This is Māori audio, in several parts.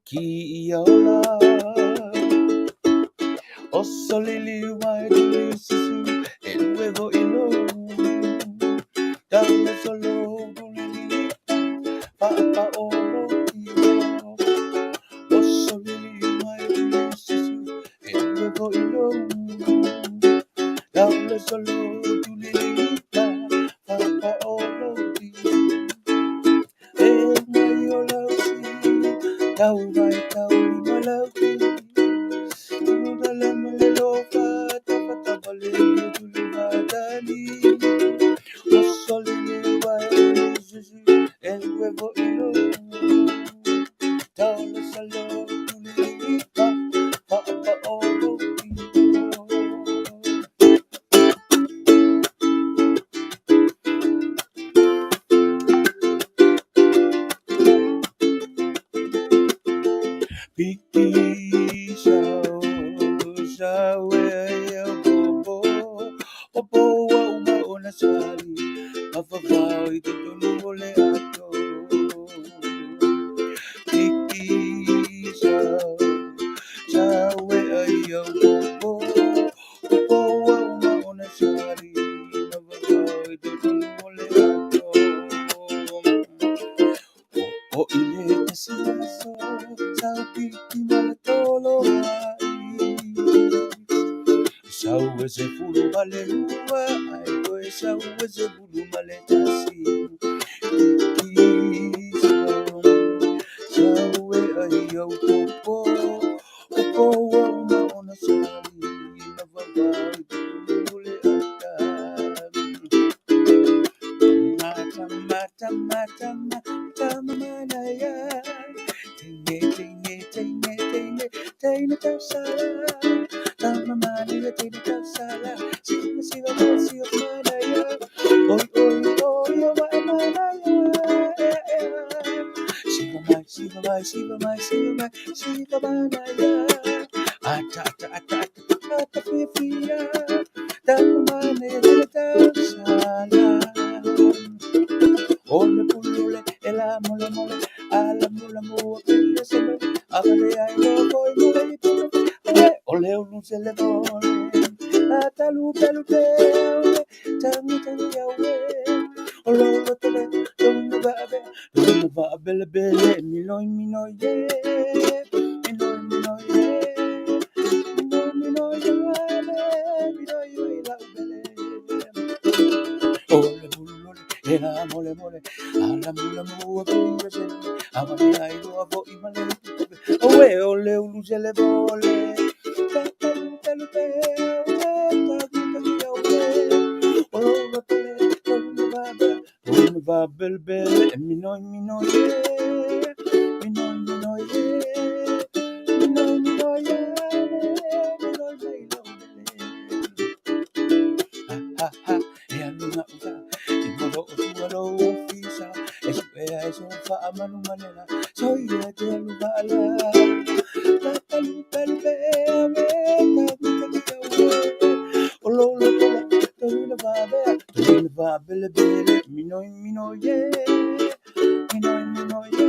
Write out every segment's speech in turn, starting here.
ki iola oso lili mai sisu el huevo y lo dale solo lili papa olo oso lili mai sisu el huevo y lo dale solo lili papa olo tau vai tau no lau la mele lo fa ta ta vale tu va dali o sol le va el huevo y lo tau le salo tu le pa pa pa o lo Piki sao sao e bobo opo wa uma ona sali mafafao i te tonu o le ato Piki sao sao e bobo opo wa uma ona sali mafafao i te tonu o le ato o ile te silaso sao piki male tolo ai sao ese fulu male lua ai koe sao ese fulu male tasi piki sao e ai au popo popo wa uma ona sali na vavai tule ata mata mata mata mata manaya tene tene tene tene tene tasala tama manaya tene tasala siva siva siva manaya oi oi oi wa manaya siva mai siva mai siva mai siva mai siva manaya ata ata ata ata ata fifia tama manaya tene tasala Ole pulule, ela mole mole, ala mula mua pia sele, avale ai lo koi mole i pule, ole ulu sele mole, ata lupe lupe, ole, tangi tangi yawe, ole ulu tole, tonu vabe le bele, minoi minoi ye, minoi minoi ye, minoi minoi ye, minoi minoi la bele. Ole bulule, ela mole mole, ala mula mua pia sele, avale ai lo avo i male tupe, oe ole ulu sele bole, tata lupe lupe, oe tagi tagi oe, ole ulu tole, tonu vabe le bele, minoi minoi ye, minoi minoi ye, minoi minoi ye, minoi mai lo bele. Ha ha e aluna uta i moro o tuaro o fisa e su e a e so fa a manu manena so i e te aluga ala tata lupe lupe a me ta o lo lo tola tawina vabe le bele minoi minoi ye minoi minoi ye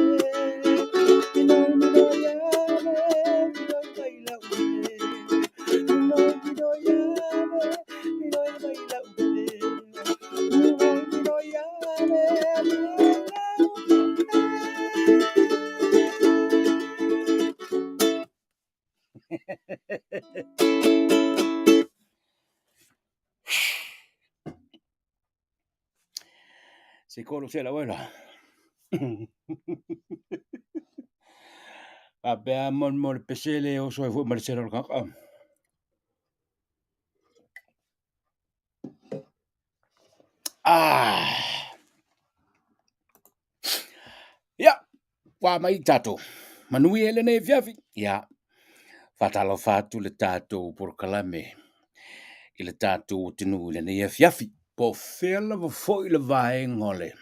minoi minoi ye minoi baila ule minoi minoi ye minoi baila ule minoi minoi ye Sicuro c'è la abuela. Abbiamo il pesele o so fu Marcelo kaka. Ya, wa mai tato. Manui ele ne fiafi. Ya, fatalo fatu le tato por kalame. I le tato tinu le ne fiafi. Po fela vo foi le vai ngole.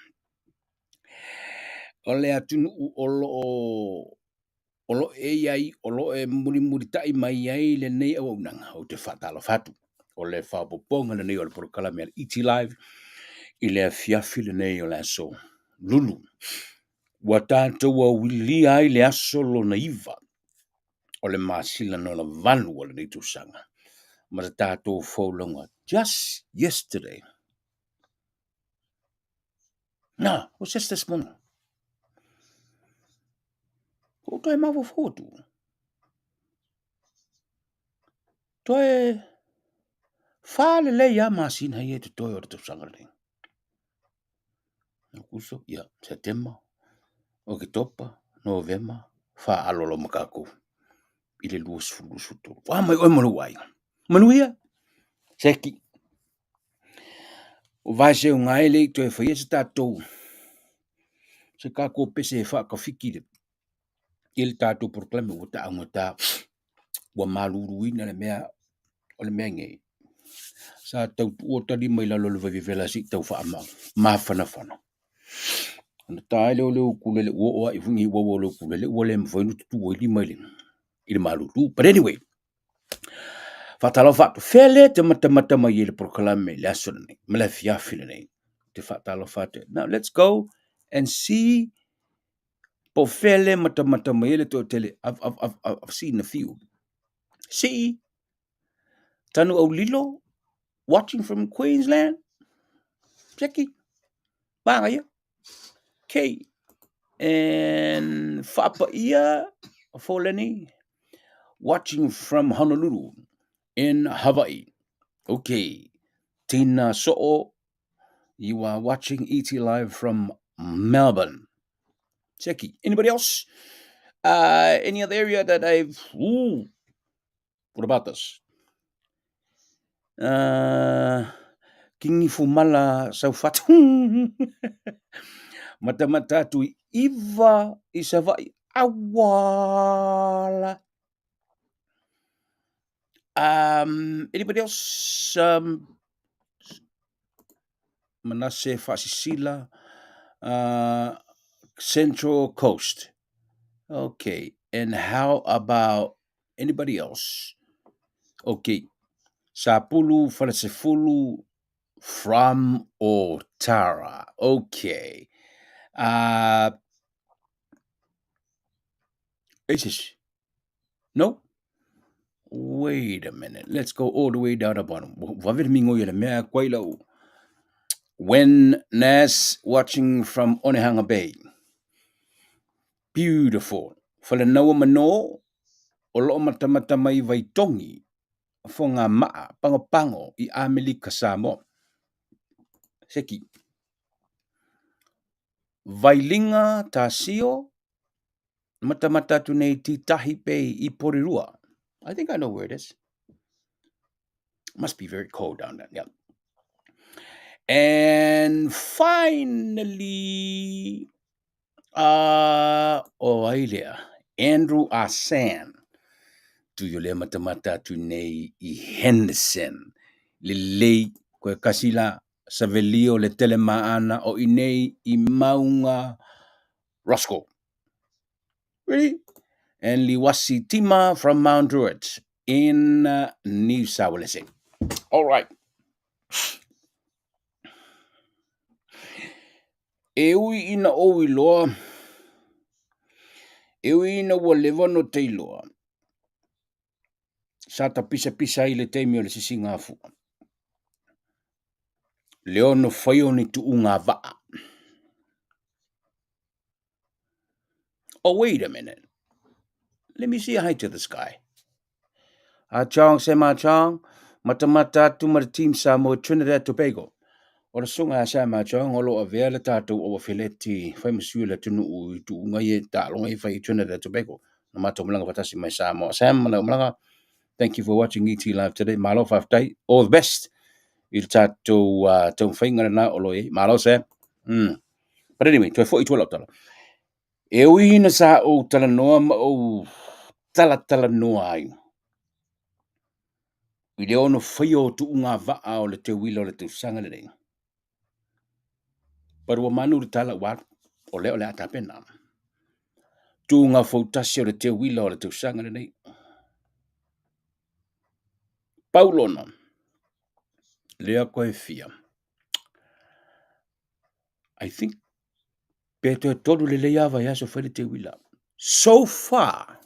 Ole atunu olo e ai olo e muri tai mai ai le nei o nanga o te fatalo fatu. Ole fa poponga le nei o por kalame Etlive. I le fiafi le nei o la so. Lulu. ua tātou au ilia ai le aso lona iva o le masila no na valu o le nei tūsanga. Ma le tātou fōlonga just yesterday. No, it was just this morning. O toi mawa fōtu. Toi whāle le ia masina i e te toi o le tūsanga nei. Kuso, ia, September, Oktober, November, wha alolo makaku. I le luas fulusutu. Wā mai oi manu ai. Manuia, seki. O vaise o ngai le toi whaia se tātou. Se kako pese e wha ka whikire. I le tātou proklame o ta aunga tā. Wa maluru ina le mea, o le mea ngei. Sa tau tu o tari mai lalo le vavivela si tau wha amau. Mawhana whana. Ana tā leo leo kulele ua oa i fungi ua ua leo kulele ua le mwhainu tutu o ili mai le. I le maluru. But anyway, whatalo whatu whele te matamata mai i le proklame le asona nei. Mele fiafile nei. Te whatalo whatu. Now let's go and see po whele matamata mai i le to tele. I've seen a few. See, tanu au lilo, watching from Queensland. Jackie, banga ya. Kay, and Fapa ia, Foleni, watching from Honolulu in Hawaii. Okay, Tina So'o, you are watching Etlive from Melbourne. Jackie, anybody else? Any other area that I've... Ooh, what about this? Kingi fumala sau fatu. Mata tu iva isavai awala. Anybody else? Manase Fasisila, Central Coast. Okay, and how about anybody else? Okay, Sapulu Falasefulu from Otara. Okay. Is this? No? Wait a minute. Let's go all the way down the bottom. When Nas watching from Onehanga Bay. Beautiful. Whalanaua mano o loo matamata mai vaitongi fo ngā maa pango I Amerika Samoa. Seki. Vailinga tasio matamata tu nei titahi pei I Porirua. I think I know where it is. Must be very cold down there. Yeah. And finally, Oailea, Andrew Asan. Tu yo le matamata tu nei I Henderson. Le lei koe kasila savelio le telemaana o inei I maunga Roscoe. Really? And Liwasi Tima from Mount Druitt in New South Wales. All right. E ui ina o iloa. E ui ina ua lewa no te iloa. Sa ta pisa I le teimi o le sisi ngā fua. Leo no whaio ni tu ngā vaa. Oh, wait a minute. Let me see a hi to this guy. Chong se ma chong. Matamata tu mara team sa mo Trinidad Tobago. O le sunga sa ma chong o lo a vea le tātou o wheleti. Whai masui le tunu u tu unga I ta longa I whai Trinidad Tobago. Na mato malanga patasi mai sa mo. Sam malanga. Thank you for watching ET Live today. Malo whaftai. All the best. Il tātou tau whaingara na o loi. Malo Sam. But anyway, toi fo I tua lautala. E ui na sa o tala noa ma o tala noa ai. I leo no whaio tu ngā vaa o le te wila o le te usanga le rei. Parua manu le tala wat o leo le atapena. Tu ngā fautasi o le te wila o le te usanga le rei. Paulona. Lea koe fia. I think Pe to tolu le leia vai aso fai te wila. So far,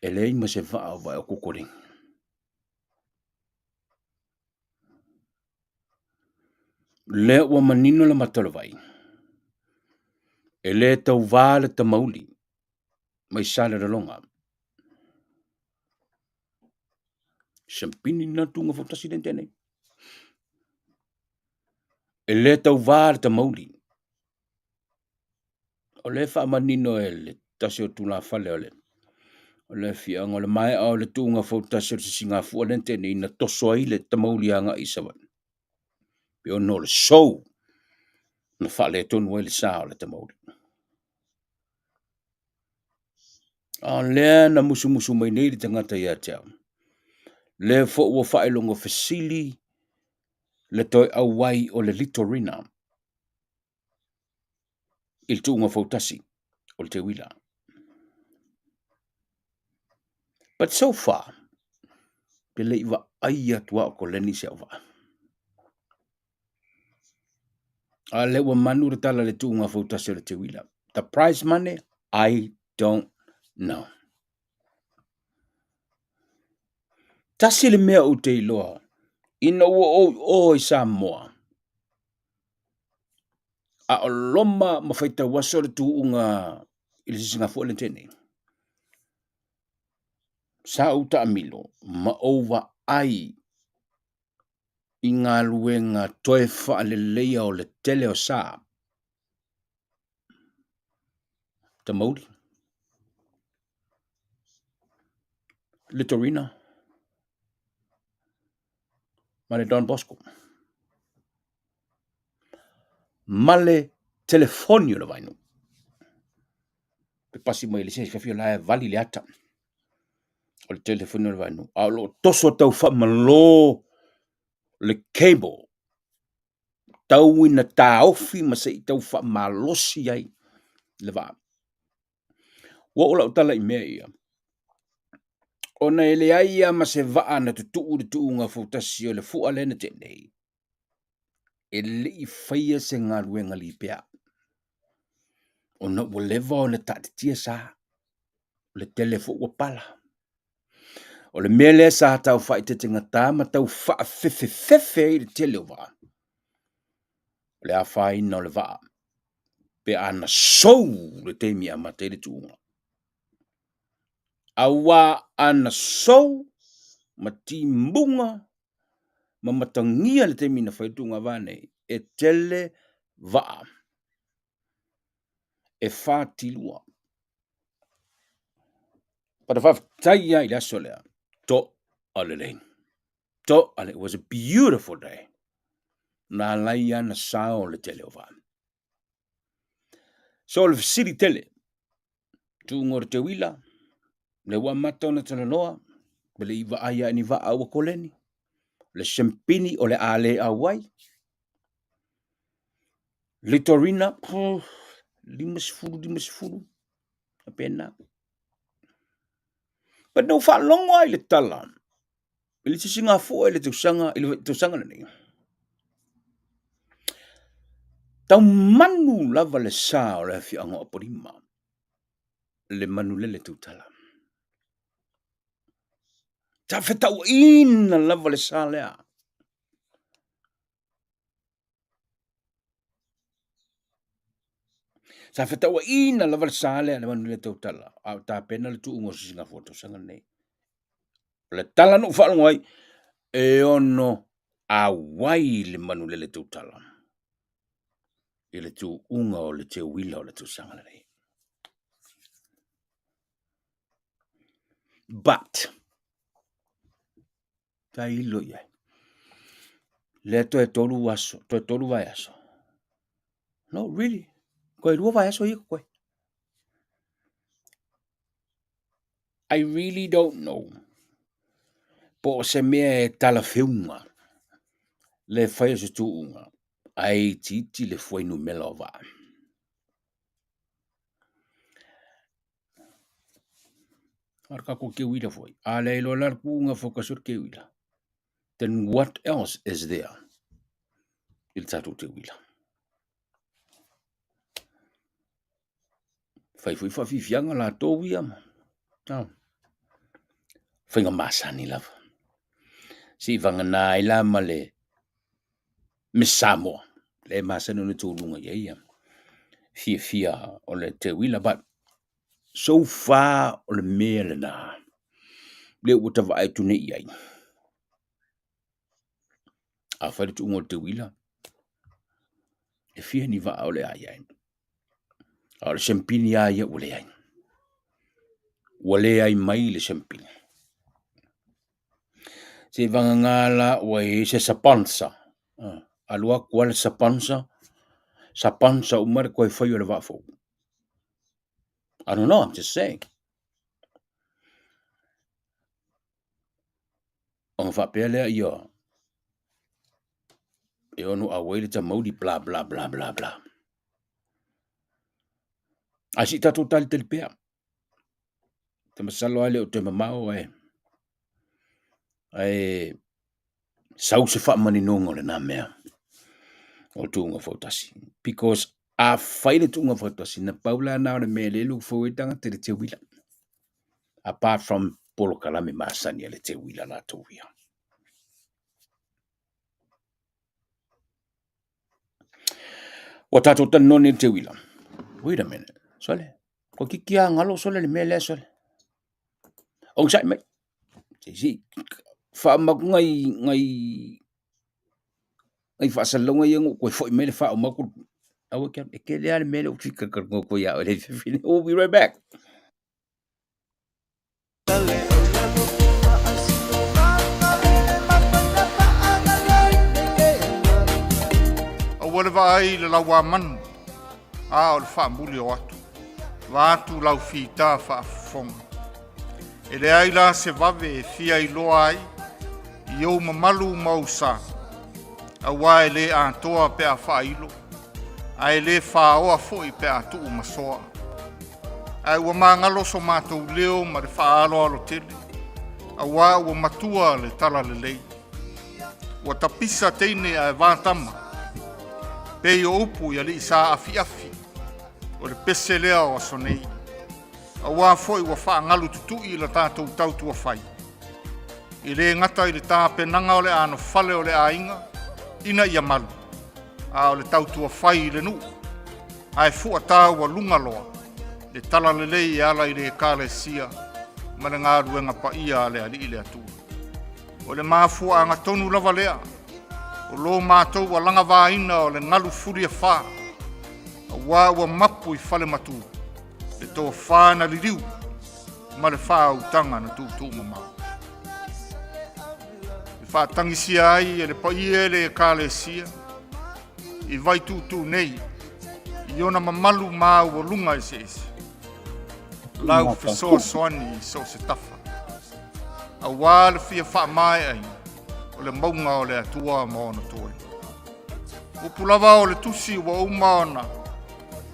e lei ma se va vai o kokoring. Le ua manino le matalo vai. E le tau vale ta mauli. Mai sale le longa. Sampini na tunga fotasi den tene. E le tau vale ta mauli. O le fa manino e le tasi o tula fale o le. O le fianga o le mai au le tunga fotasi o singa fua den tene ina toso ai le ta mauli anga isawan. Pe o no le show. Na fale tonu e le sao le ta mauli. A lea na musu musu mai nei le tangata ia tau. Le fo ua whaelongo fasili le toi au wai o le litorina. Il tuunga fautasi o le te wila. But so far, pe le iwa aia tua o ko leni se ova. A le ua manu re tala le tuunga fautasi o le te wila. The prize money, I don't know. Tasi le mea o te iloa. Ina ua o i sa moa. A o loma mawhaita waso le tuunga ili sisinga fua le tene. Sa uta amilo, ma ova ai i ngā luenga toe wha le leia o le tele o sa. Ta mauri. Litorina. Male Don Bosco. Male telefonio le vainu. Pe pasi mai le se fafio la vali le ata. O le telefonio le vainu. A lo toso tau wha malo le cable. Tau ina tā ofi ma se i tau wha malosi ai le va. Wa ola utala i mea ia. O na ele aia ma se vaa na tutu de tuunga fautasi o le fua lena tenei. E le i whaia se ngā ruenga li pea. O na ua lewa o le tātitia sa. Le telefo ua pala. O le mele sa tau whai te tinga tā ma tau wha fefe i le tele o vaa. O le a whai na o le vaa. Pe ana sou le teimi a ma te le tuunga. A wā ana sou ma ti munga ma matangia le teimi na whaitunga vane. E tele vaa. E whātilua. But if I've taia I aso lea, to aleleng. To ale, it was a beautiful day. Na laia na sao le tele o vaa. So le siri tele, tu ngor te wila, le wa mata na tele noa, bele iwa aia ni va awa koleni, le sempini o le ale awai, litorina, limas furu, apena. But no fa longo ai le tala. Ili tisi ngā fua ili tausanga na ni. Tau manu lava le sa o le fi anga oporima. Le manu lele tūtala. Ta whetau ina lava le sa lea. Ta whetau ina lava le sa lea le manu lele tūtala. A ta pena le tu ungo si singa fua tausanga nei. Le tala no whalongo ai. E ono a wai le manu lele tūtala. I le tu unga o le te wila o le tausanga nei. But, ta ilo iai. Le toe tolu aso, toe tolu vai aso. No, really. Koe rua vai aso iko koe. I really don't know. Po se mea e tala whiunga. Le whaia se tuunga. Ai titi le whainu mela o vaa. Arka ko ke wila foi. A le ilo larku unga fokasur ke wila. Then what else is there? i le tatou te uila. Fai fui whawhiwhianga la tō ia ma. Whainga masani lava. Si vangana i la ma le me Samoa. Le masani o le tōlunga ia. Fia o le te uila, but so far o le mea le na. Le uta wa ai tune iai. A whaere tu ungo te uila. E fia ni wa au le ai. A le sempini ai o le ai. Wale ai mai le sempini. Se vangangala wa e se sapansa. Alua kua le sapansa. Sapansa umare koe whai o le wafo. I don't know, I'm just saying. Onga whapea lea ia. E onu a waile ta mauri bla bla bla bla bla. A si tato tali tali pea. Te masalo ale o te mamao ai sau se wha mani nongo le nā mea. O tuunga whautasi. Because a whaile tuunga whautasi na paula na o le mea le lu whauetanga te te wila. Apart from polo kalame maasani ale te wila la tō wia. O tato tan noni te wila. Wait a minute. Sole. Ko kikia ngalo sole le mea le sole. Ong sai mai. Si. Wha maku ngai whaasalonga i ango koe whoi mele wha o maku. Awa kia. E ke lea le mele o fika karko koe au. We'll be right back. Wale vai le lau manu, a o le wha muli o atu, wātu lau whita wha fonga. E le aila se vave e fia i loa ai, i au mamalu mausa, a wā e le a toa pe a wha ilo, a e le wha oa fo pe a tuu masoa. A ua māngalo so mātou leo ma le wha alo alo tele, a wā ua matua le tala le lei. Ua tapisa teine a e vātama, pei o upu ia li sa afi o le pese lea o sonei. A wā foi ua wha ngalu tutui la tātou tautua whai. I le ngata i le tā penanga o le ano whale o le ainga, ina ia malu. A o le tautua whai i le nu. A e fua tā ua lunga loa. Le tala le lei e ala i le kāle sia, ma le ngā ruenga pa ia le ali i le atua. O le māfua a ngatonu lava lea, o lo mātou wa langa vāina o le ngalu furi e whā. A wā ua mapu i whale matu. Le tō whāna li riu. Ma le whā utanga na tū mamau. I whā tangisia ai e le paie le e kāle sia. I vai tū nei. I ona mamalu mā ua lunga e se ese. Lau whesoa soani i so se tafa. A wā le fia wha mai ai. O le maunga o le atua maona toi. Upulawa o le tusi wa umaona.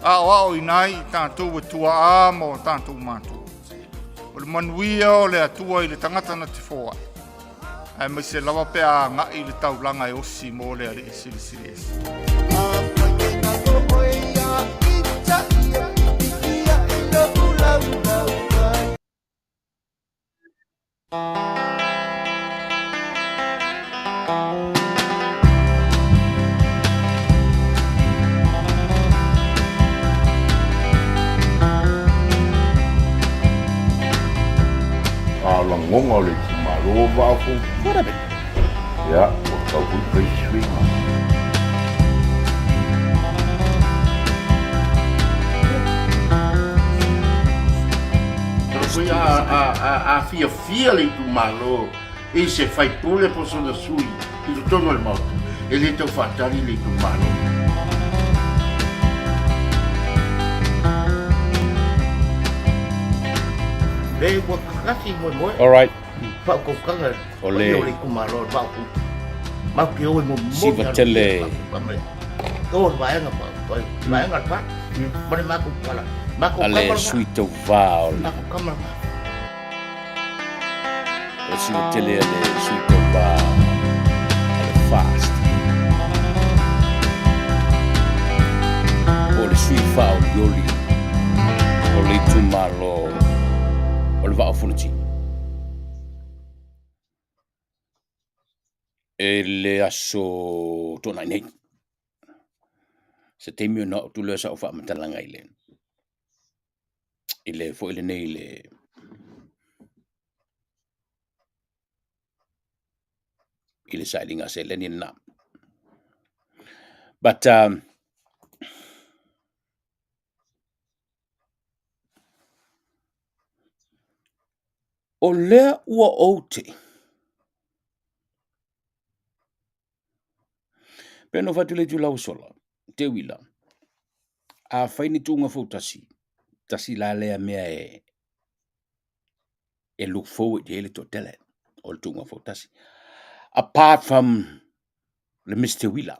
A o ao inai tātou e tua a mo tātou mātou. O le manuia o le atua i le tangata na te fōa. Ai mai se lawa pe a ngai le taulanga e osi mo le ari e siri siri esi. Ngonga le malo va fu. What a bit. Ja, o ka fu pe swinga. Foi a fia le tu malo. E se fai pule po so da sui. I tu tono al moto. E le to fatali le tu malo. Lei wa kasi mo. All right. Pa ko kanga. Ole. Ole ku malo ba ku. Ma ke o mo. Si vatele. Ko vai nga pa. Vai nga pa. Ba ma ku pala. Ma ku Ale suito val. Ma ku kama. Si vatele ale suito val. Ale fast. whaolioli o le tumalo o le whaafunati. E le aso tōna nei. Se te mio na o tūlea sa o whaamatanga i le. I le fo i le nei le i le sailinga se le ni na. But o lea ua oute. Peno fatu le tu lau sola. Te wila. A whaini tūnga fōtasi. Tasi la lea mea e look forward to ele to tele. O le tūnga fōtasi. Apart from le Mr. Wila.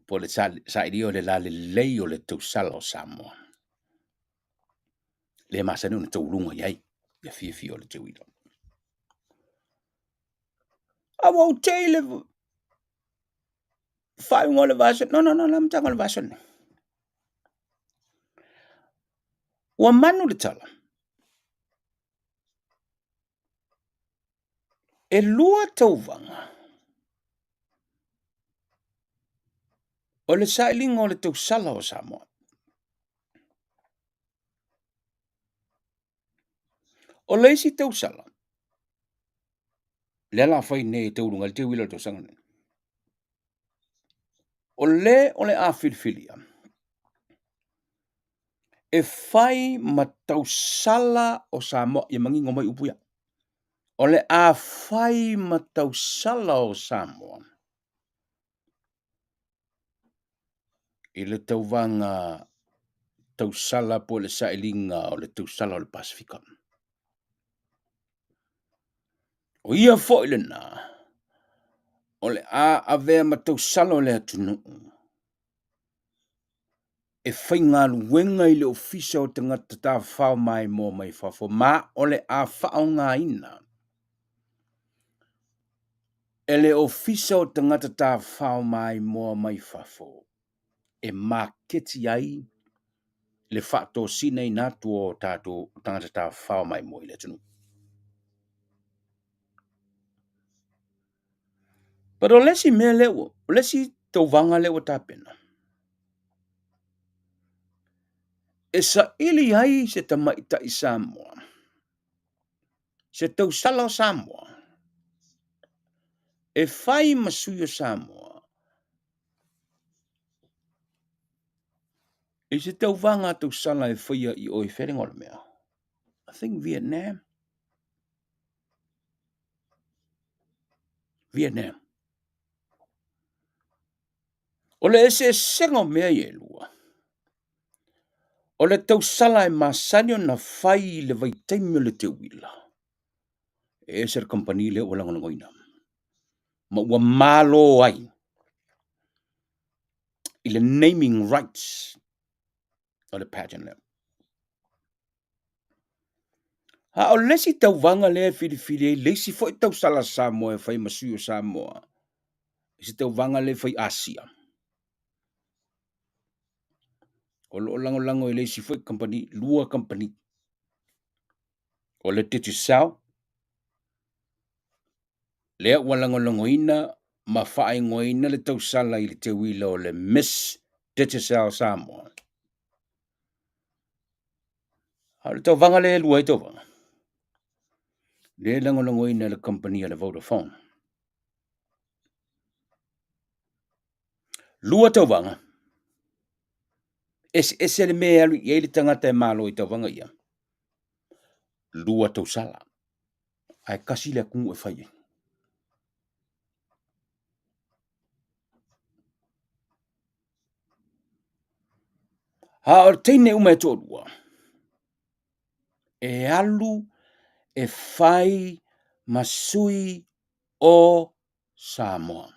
Po le saidi o le la le lei o le tausala o Samoa. Le masani o le taurunga iai. Ia fia o le te wila. A wau te le whaunga le vason. No, mtanga le vason. Ua manu le tala. E lua tauvanga. O le sailinga o le tausala o Samoa. O le isi tausala. Le ala whai ne taurunga le te wila to sangane. O le a filfilia. E whai ma tausala o Samoa. Ia mangi ngomai upuia. O le a whai ma tausala o Samoa. I le tauvanga tausala po le sailinga o le tausala o le Pasifika. O ia foile na. O le a avea ma tausala o le atunu. E whai ngā luenga i le ofisa o tangata tā whao mai mō mai whafo. Ma o le a whao ngā ina. E le ofisa o tangata tā whao mai mō mai whafo. E maketi ai le whato sinei natu o tātou tangata tā whao mai mō i le tunu. Pero lesi mea lewa, lesi tauvanga lewa tāpena. E sa ili ai se tamaita i Samoa. Se tausala o Samoa. E whai masui o Samoa. E se tauvanga tausala e whaia i oi wherengola mea. I think Vietnam. O le ese sengo mea i e lua. O le tausala e masanio na whai le vaitaimio le te wila. E ese company le o langoina. Ma ua malo ai. I le naming rights. O le pageant le. Ha o lesi tauvanga le whiriwhiri e lesi fo i tausala Samoa e whai masui o Samoa. I se tauvanga le whai Asia. O lo lango e lesi fo i company, lua company. O le titi sao. Lea ua langoina ma whae ngoina le tausala i le te wila o le Miss Titi Sao Samoa. Ha le tauvanga le lua i tauvanga. Le langoina le company a le Vodafone. Lua tauvanga. Ese le mea alu i ele tangata e malo i tauvanga ia. Lua tausala. Ai kasi le kungu e whai. Ha o teine ume tōrua. E alu e whai masui o Samoa.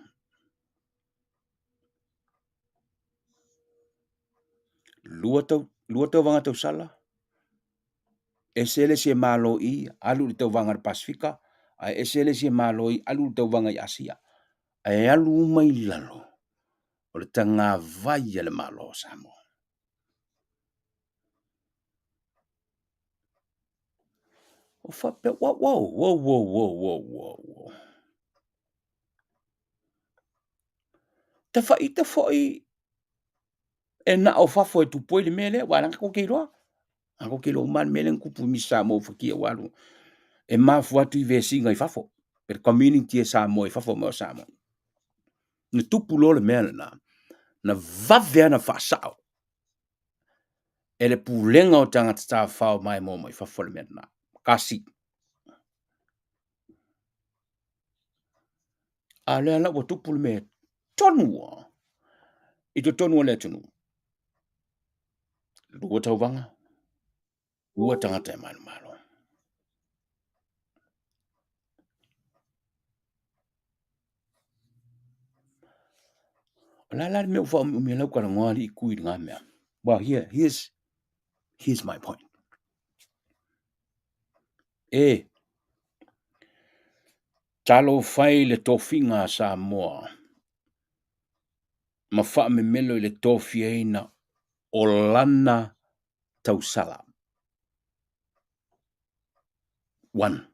Lua tauvanga tausala. Esele se malo i alu le tauvanga le Pasifika. Ai esele se malo i alu le tauvanga i Asia. Ai alu mai lalo. O le tanga vai le malo o Samoa. O fa pe whoa. Te fa ita foi e na o fa foi tu poi le mele wa na ko ke ro. Ako ke lo man mele kupu mi sa mo fa ki walu. E ma fu atu i vesi ngai fa fo. Per community e sa mo i fa fo mo sa mo. Ni tupu lo le mele na vavea na fa sao. E le pulenga o tanga ta fa mai mo i fa fo le mele na. Kasi. A le ana o tupu le me tonua. I to tonua le tonu. Lua tau vanga. Ua tangata e manu malo. La me fa me lau ka ngari ku i nga me. Well, here's my point. Talo fai le tofinga sa moa. Ma fa me melo le tofi eina o lana tausala. 1.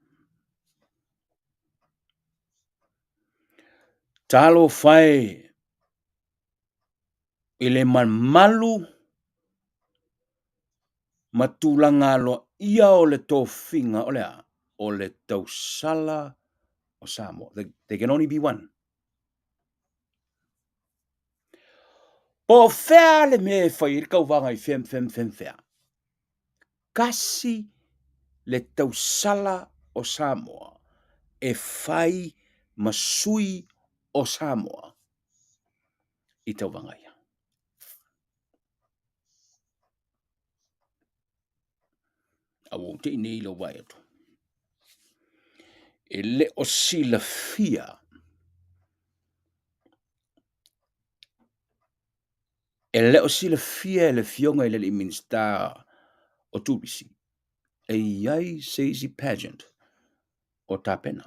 Talo fai ile man malu matulanga lo ia o le tofinga o lea o le tausala o Samoa. There can only be one. Po fea le me fai kau vanga i fem fea. Kasi le tausala o Samoa e fai masui o Samoa i tau vanga ia. A wong te nei lo wai atu. E le o sila fia. E le o sila fia e le fionga i le minsta o tūpisi. E iai seisi pageant o tāpena.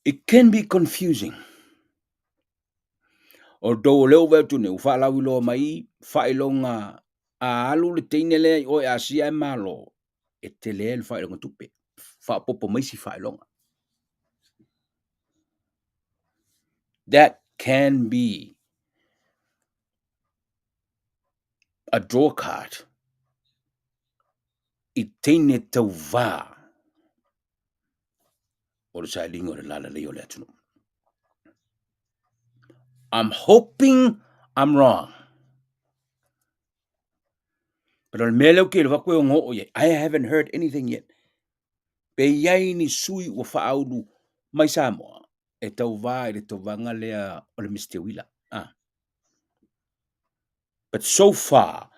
It can be confusing. O do leo vetu ne ufa lau lo mai failonga a alu le teinele o e asia e malo. E te le el failonga tupe. Fa popo mai si failonga. That can be a draw card. I teine tau vā. O le sailingo le lala leo le atunu. I'm hoping I'm wrong. But al mele ke le vakwe ngo ye. I haven't heard anything yet. Pe iai ni sui o whaaudu mai Samoa. E tau vā e le tau vanga lea o le Mr. Willa. But so far,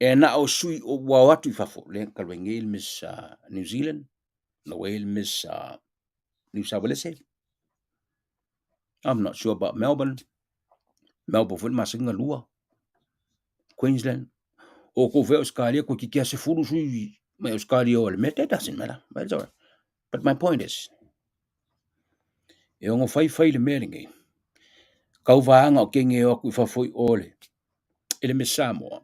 e na o sui o wawatu I fafo. Le kalwengil Miss New Zealand. No whale Miss New South Wales. I'm not sure about Melbourne. Melbourne fun masinga lua. Queensland. O ko ve Australia ko ki kia se furu sui mai Australia o le me. That doesn't matter. But it's all right. But my point is, e ongo fai le meringi. Kau vaanga o kenge o ku fafoi ole. Ele me Samoa.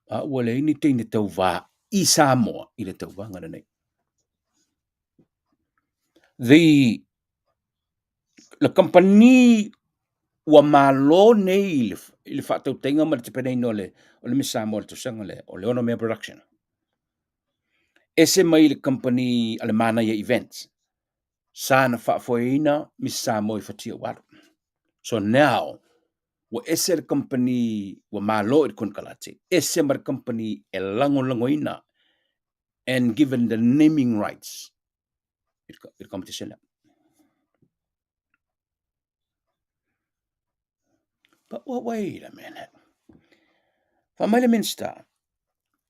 A wale ini teine tau vā I Samoa I le tau vanga nei. The company wa malo nei le fatau tenga ma te penei no le o le misa mo le tosanga le o le ono mea production. Ese mai le company alemana ia events. Sana whaafoeina misa mo I fatia waru. So now, wa ese le company wa malo I kun kalate. Ese ma le company e lango ina and given the naming rights. Il competition. But wait a minute. Famile Minster.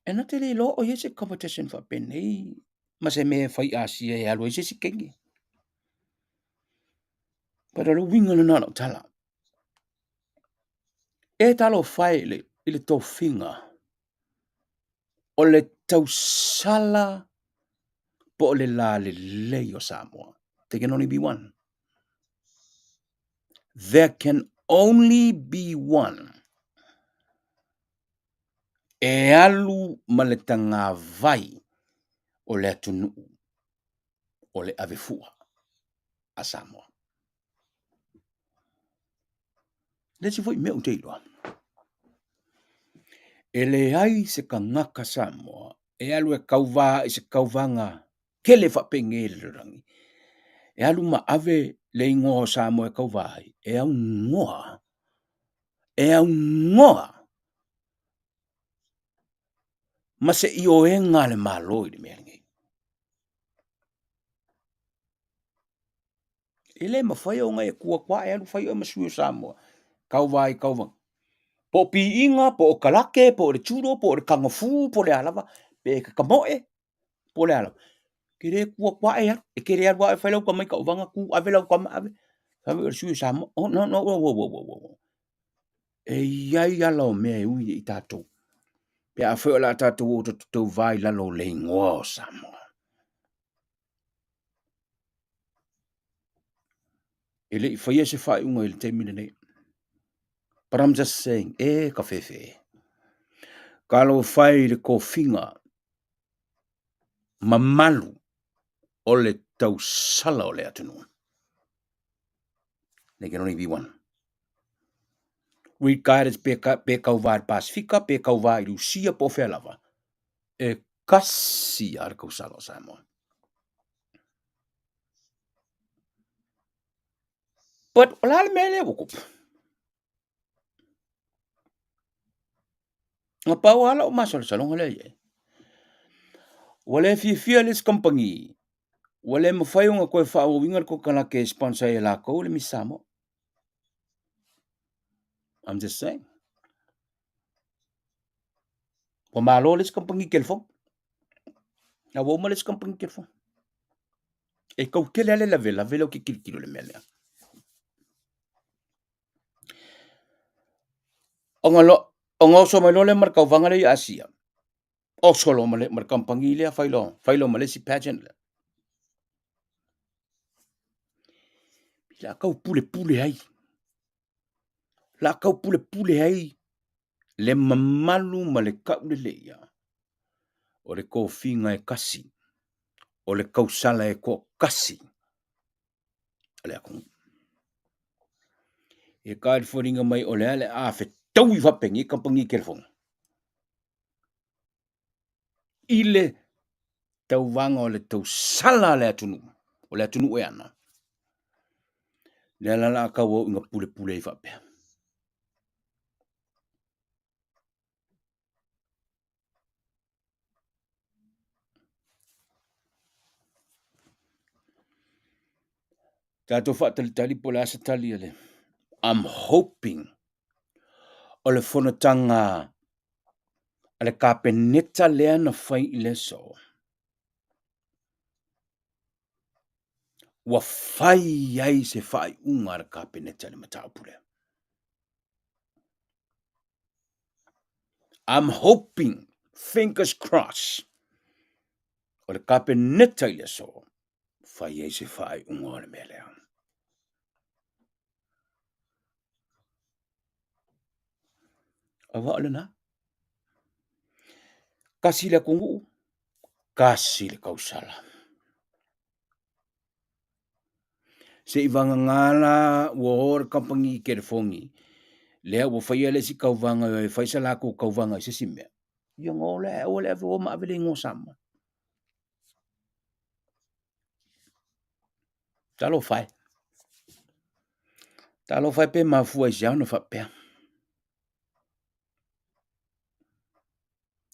E na te le lo o yese competition fa penei. Ma se me fai asia e alo yese si kengi. Pero lo winga na no tala. E talo fai le to finga. O le tau sala po le la le o Samoa. There can only be one. There can only be one. E alu ma le tanga vai o le atunu o le avefua a Samoa. Le si foi me o te iloa. E le ai se ka ngaka Samoa, e alu e kauva i se kauvanga ke le whapenge le rangi. E alu ma ave le ingoa Samoa e kauvai, e au ngoa, ma se i o e ngā le malo i le mea ngai. E le ma whai o ngai e kua kwa e alu whai o masui o Samoa, kauvai, kauvanga. Po pi inga, po o kalake, po o le tūro, po o le kangafu, po le alawa, pe kakamoe, po le alawa. Ke re kua kwa e alu, e ke re alu a e whailau ka mai ka uvanga ku, ave lau ka ma ave. Sabe o sui Samoa, oh no. E iai ala o mea e ui i tātou. Pe a whai o la tātou o tātou vai lalo le ingoa o Samoa. E le i whaia se whai unga i le te mine nei. But I'm just saying, e ka whewhe. Ka alo whai le ko whinga, mamalu, o le tau sala o le atunua. There can only be one. Regardless pe kau vai Pasifika, pe kau vai Rusia po whelava. E kasi ar kau sala o Samoa. But ola le mele wukup. Nga pau ala o masol salong le ye. Wale fia les company. Wale mawhai o nga koe whao wingar ko kana ke sponsor e la kou le mi Samoa. I'm just saying. Po malo les company kelfong. Na wo les company kelfong. E kau kele ale la vela o ki kirikiro le mele. Onga so mai le mar kau vanga le Asia. O solo male mar company le failo male si pageant le. La kau pule ai. La kau pule ai. Le mamalu ma le kau le leia. O le ko finga e kasi. O le kausala e ko kasi. Ale akong. E kāi wharinga mai o le ale a whe tau i whapengi kampangi kerefong. I le tau wanga o le tau sala le atunu. O le atunu e ana. Le alala a kau au inga pule i whapea. Tātou whaatalitali po le asa tali ale. I'm hoping o le whanatanga a le kāpeneta lea na whai i le so. Wa whai ai se whai unga le kāpeneta le mataupule. I'm hoping, fingers crossed, o le kāpeneta i le so. Whai ai se whai unga le mea lea. Awa ole na. Kasi le kungu. Kasi le kausala. Se ivanga ngala ua ora kampangi kerefongi. Lea ua whaia le si kauvanga e whaisa lako kauvanga i se simea. Ia ngole e ole ave o maavele ingo sama. Talo whai. Talo whai pe mafua i siau na whapea.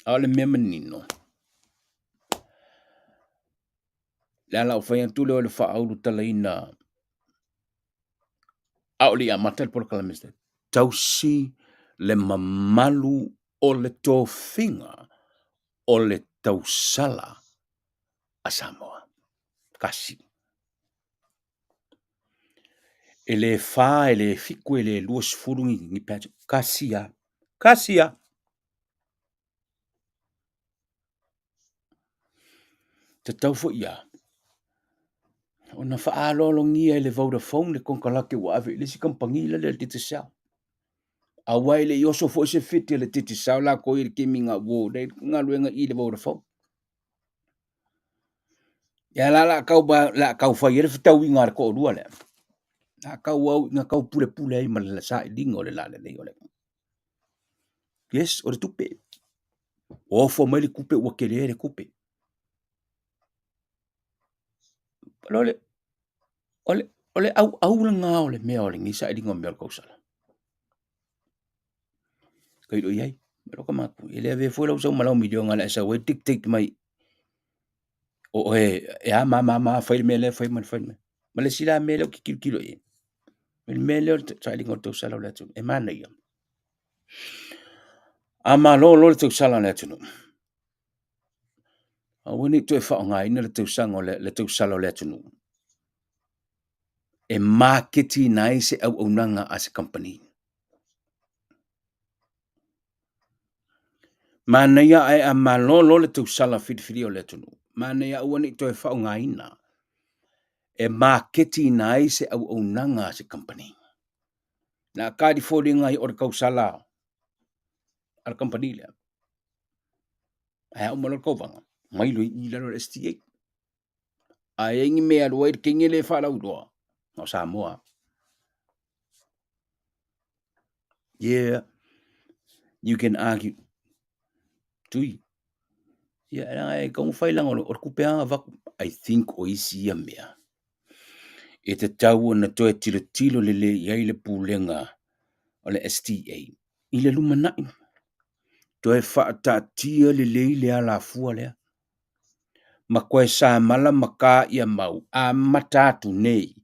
Ale mea manino. Lea lau whai antule o le wha auru tala ina. Aoli a matel por kalamiste. Tausi le mamalu o le tofinga o le tausala a Samoa. Kasi. E le wha, e le fiku, e le luas furungi ngi pēta. Kasia. Kasia. Te tau fo ia. ona fa'alologia i le Vodafone le konkalake ua ave i le si kampangila le titi sao. A wai le yoso fo se fiti le titi sao la ko i le kiminga wo le ngaluenga i le Vodafone. Ya la kau fai le fitau i ngar ko dua le. La kau au nga kau pule ai ma le sa i dingo le la le ole. Yes, o le tupe. O fo mai le kupe ua kele le kupe. Ole au le nga ole mea ole ngisa i dingo mea kau sala. Kai do iai, pero kama ele ave foi lau sau malau milio ngala sa we tik mai. O e ma fai mele fai man fai. Ma le sila mele o kilo e. Il mele o tsa dingo to sala le tu. E mana ia. Ama lo te sala le tu. A wini tu e fa nga ina le tu sango le tu sala le tu. E marketing nai se au unanga as a company. Mana ia ai a malolo le tu sala fitfiri o le tunu. Mana ia wani to e fa nga ina. E marketing nai se au unanga as a company. Na ka di fodi ngai o kau sala. Al company le. Ai o malo ko vanga. Mai lui i la STA. Ai ngi me al wait kingi le fa la udoa. No Samoa. Yeah. You can argue. Tui. Yeah, ai kong fai lang o kupea va I think o isi ia mea. E te tau na toe tilo le iai le pulenga o le STA. I le lumanai. Toe whaata tia le ala fua lea. Ma koe sa mala maka ia mau a matatu nei.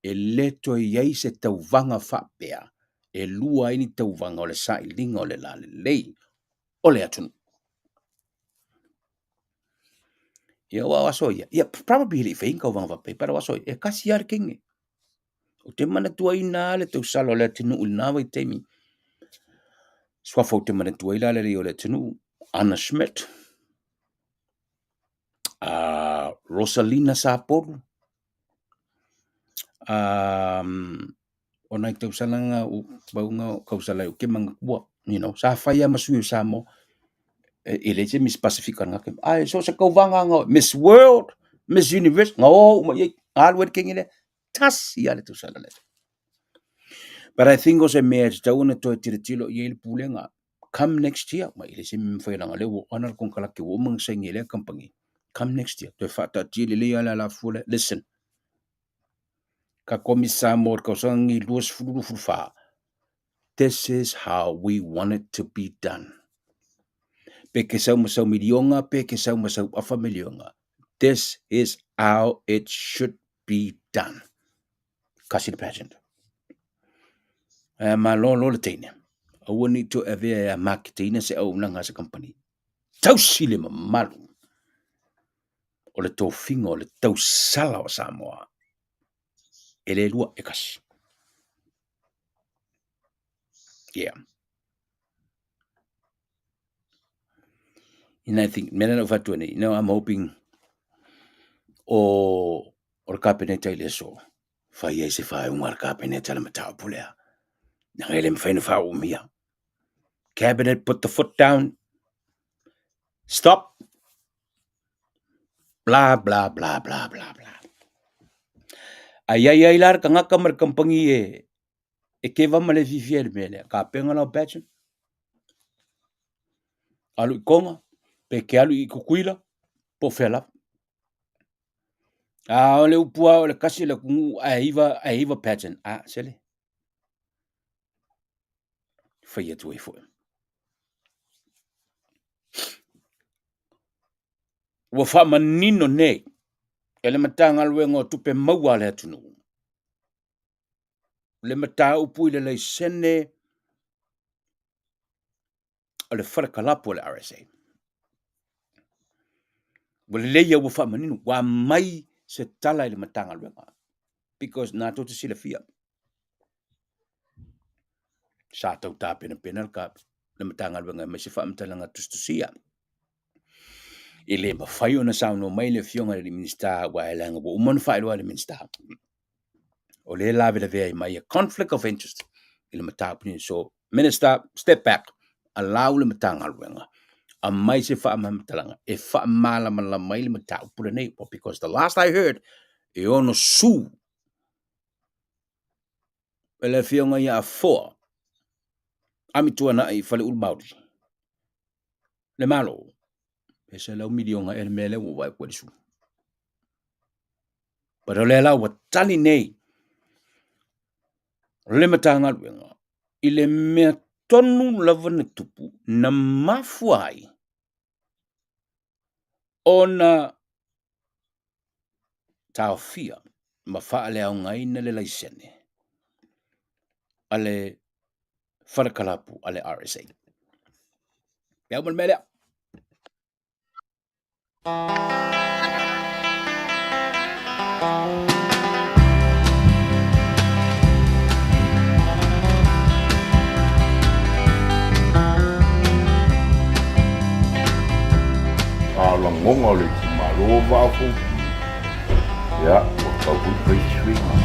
E le toe iai se tau vanga whapea. E lua ini tau vanga o le sa ilinga o le la le lei. O le atunu. Ia wa waso ia. Ia probably le whainga o vanga whapea. Para waso ia. E kasi ar kingi. O te mana tua ina le tau salo le tinu ulinawa i teimi. Swafo te mana tua ila le o le tinu. Anna Schmidt. Rosalina Saporu. O nai tau salanga o baunga kausala o ke manga kua. You know, sa whaia masui sa mo. E le te Miss Pacifica nga ke. Ai, so sa kau vanga nga. Miss World. Miss Universe. Nga o, ma iei. Alwed kingi le. Tas ia le tau sala le. But I think also mea te tau na toi tiro i le pulenga. Come next year. Ma ile se mwhairanga le wo anar kong kalake wo mang sa ngi le kampangi. Come next year. Toi whata tiri le ala la fule. Listen. Ka komisa mor ka sangi luas furu fufa. This is how we want it to be done. Peke sau masau milionga, peke sau masau afa milionga. This is how it should be done. Kasi the pageant. Ma lo le teine. Awani to ave a marketing se au nanga sa company. Tau sile malu. O le tau finga o le tau sala o Samoa. Ele lua e kasi. Yeah. And I think, mena no fatu ni, I'm hoping o kapineta ile so. Fai ai se fai un kapineta le matau pulea. Nang ele mfaina fa umia. Cabinet put the foot down. Stop. Blah, blah, blah, blah, blah, blah. Ai lar ka ngaka mar kampangi e keva male vivier mele. Ka penga na patchen. Alu i konga. Pe ke alu i kukuila. Po fela. Ole upua ole kasi le kungu aiva patchen. Sele. Fai atu e fo. Wa fa manino nei. Ele matanga luengo tupe maua le atunu. Le mata upu le sene ole wharakalapo le RSA. Wale leia wa wha maninu. Wa mai se tala le matanga luenga. Because na to te sila fia. Sa tau tā pena ka le matanga luenga mai se wha amtalanga tustusia. Ile mafai ona sauno mai le fionga le minista wa elanga bo umon fai le minista. O le lave le vea mai a conflict of interest. Ile matapuni so minister step back allow le matanga alwenga. A mai se fa mamtalanga e fa mala mala mai le matau pura nei because the last I heard e ono su ele fionga ia four ami tuana ai fale ulmaudi le malo e se lau milionga ele mele o vai kwa su pero le lau wa tali nei le matanga alwenga ile mea tonu lava na tupu na mafuai ona taofia ma faale au ngai na le laisene ale farakalapu ale RSA. Ya mal mele. Lang ngonga le ki malo va fu. Ja, o ka gut bei swinga.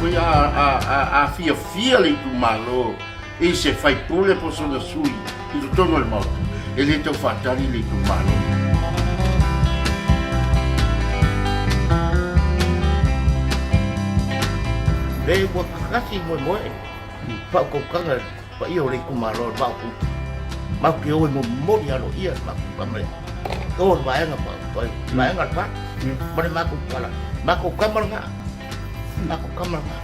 Foi a fia le tu malo e se fai pure possono sui il torno al moto e le to fatali le tu malo Ve wa kasi mo pa ko kanga pa io le ku malo ba ku ma ki o mo ya lo ia ma pa me ko ba nga pa ba nga pa ba ma ku kala ma ku kamar nga ma ku kamar nga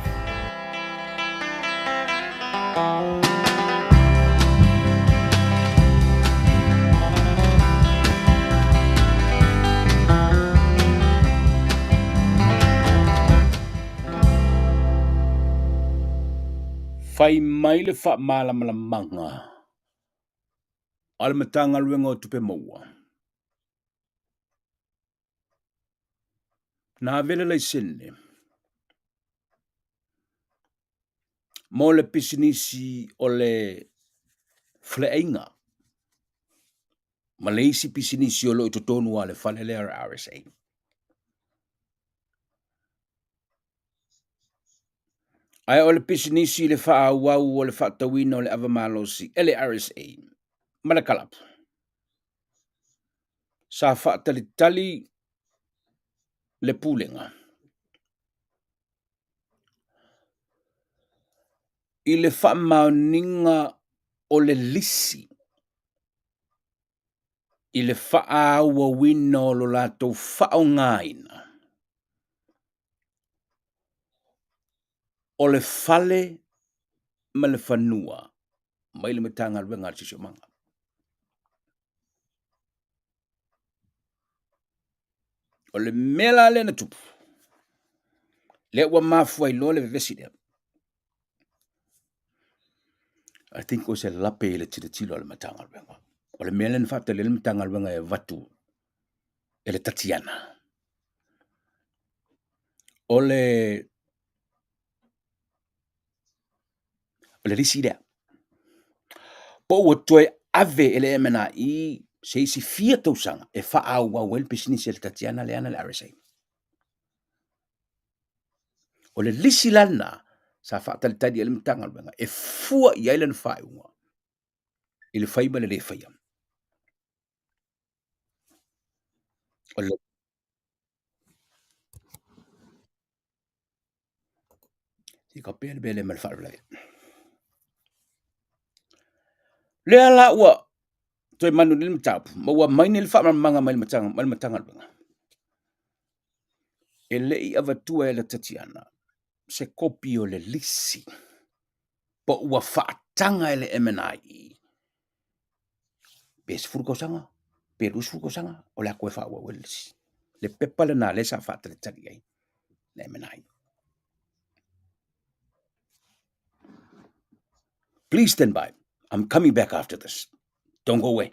Fai mai le fa mala mala manga. Al matanga luenga o tupe maua. Na vele lai sene. Mo le pisinisi o le fleinga. Ma leisi pisinisi o lo i totonu a le fale le RSA. Ai o le pisinisi le faa wau o le faa tawina o le avamalosi ele RSA. Malakalap. Sa faa tali le pulenga. I le faa mauninga o le lisi. I le faa ua wina o lo lato faa o ngaina. O le fale ma le fanua. Mai le matanga luenga tisio manga. O le mela le na tupu. Le ua mafua I lo le veveside. I think o se lape le tilo le matanga luenga. O le mela na fata le matanga luenga e vatu. E le Tatiana. O le risida. Po ua toe ave ele emena I se isi fia tausanga e faa ua wel pisinisi le Tatiana le ana le RSA. O le lisi lana sa faa tali ele matanga luenga e fua I ailan faa unga. I le faiba le faia. O le si ka pele bele mal faa le. Le ala ua toi manu le matapu ma ua mai le faa manga mai matanga luenga. E le I avatua e le Tatiana se kopi o le lisi po ua faatanga ele MNI pes furkosanga perus furkosanga o la koe faa ua welisi le pepa le na le sa faatale tali ai le MNI. Please stand by. I'm coming back after this. Don't go away.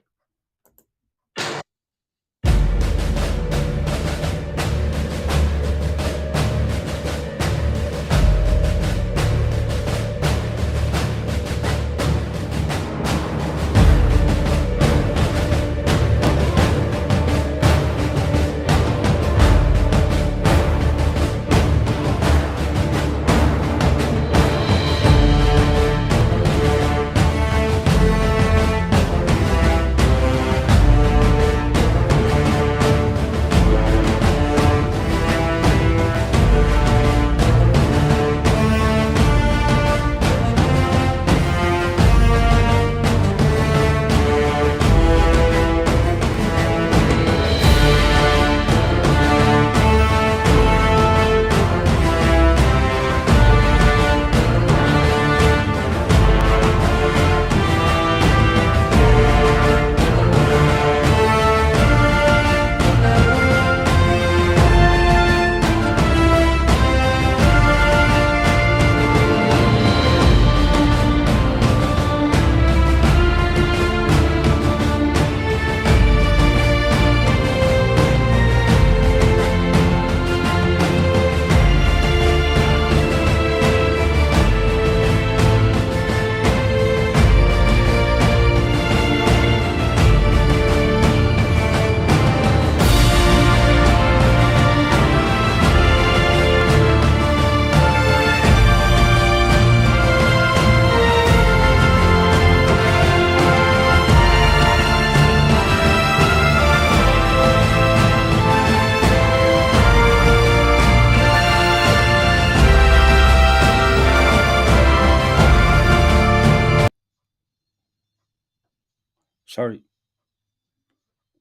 Sorry,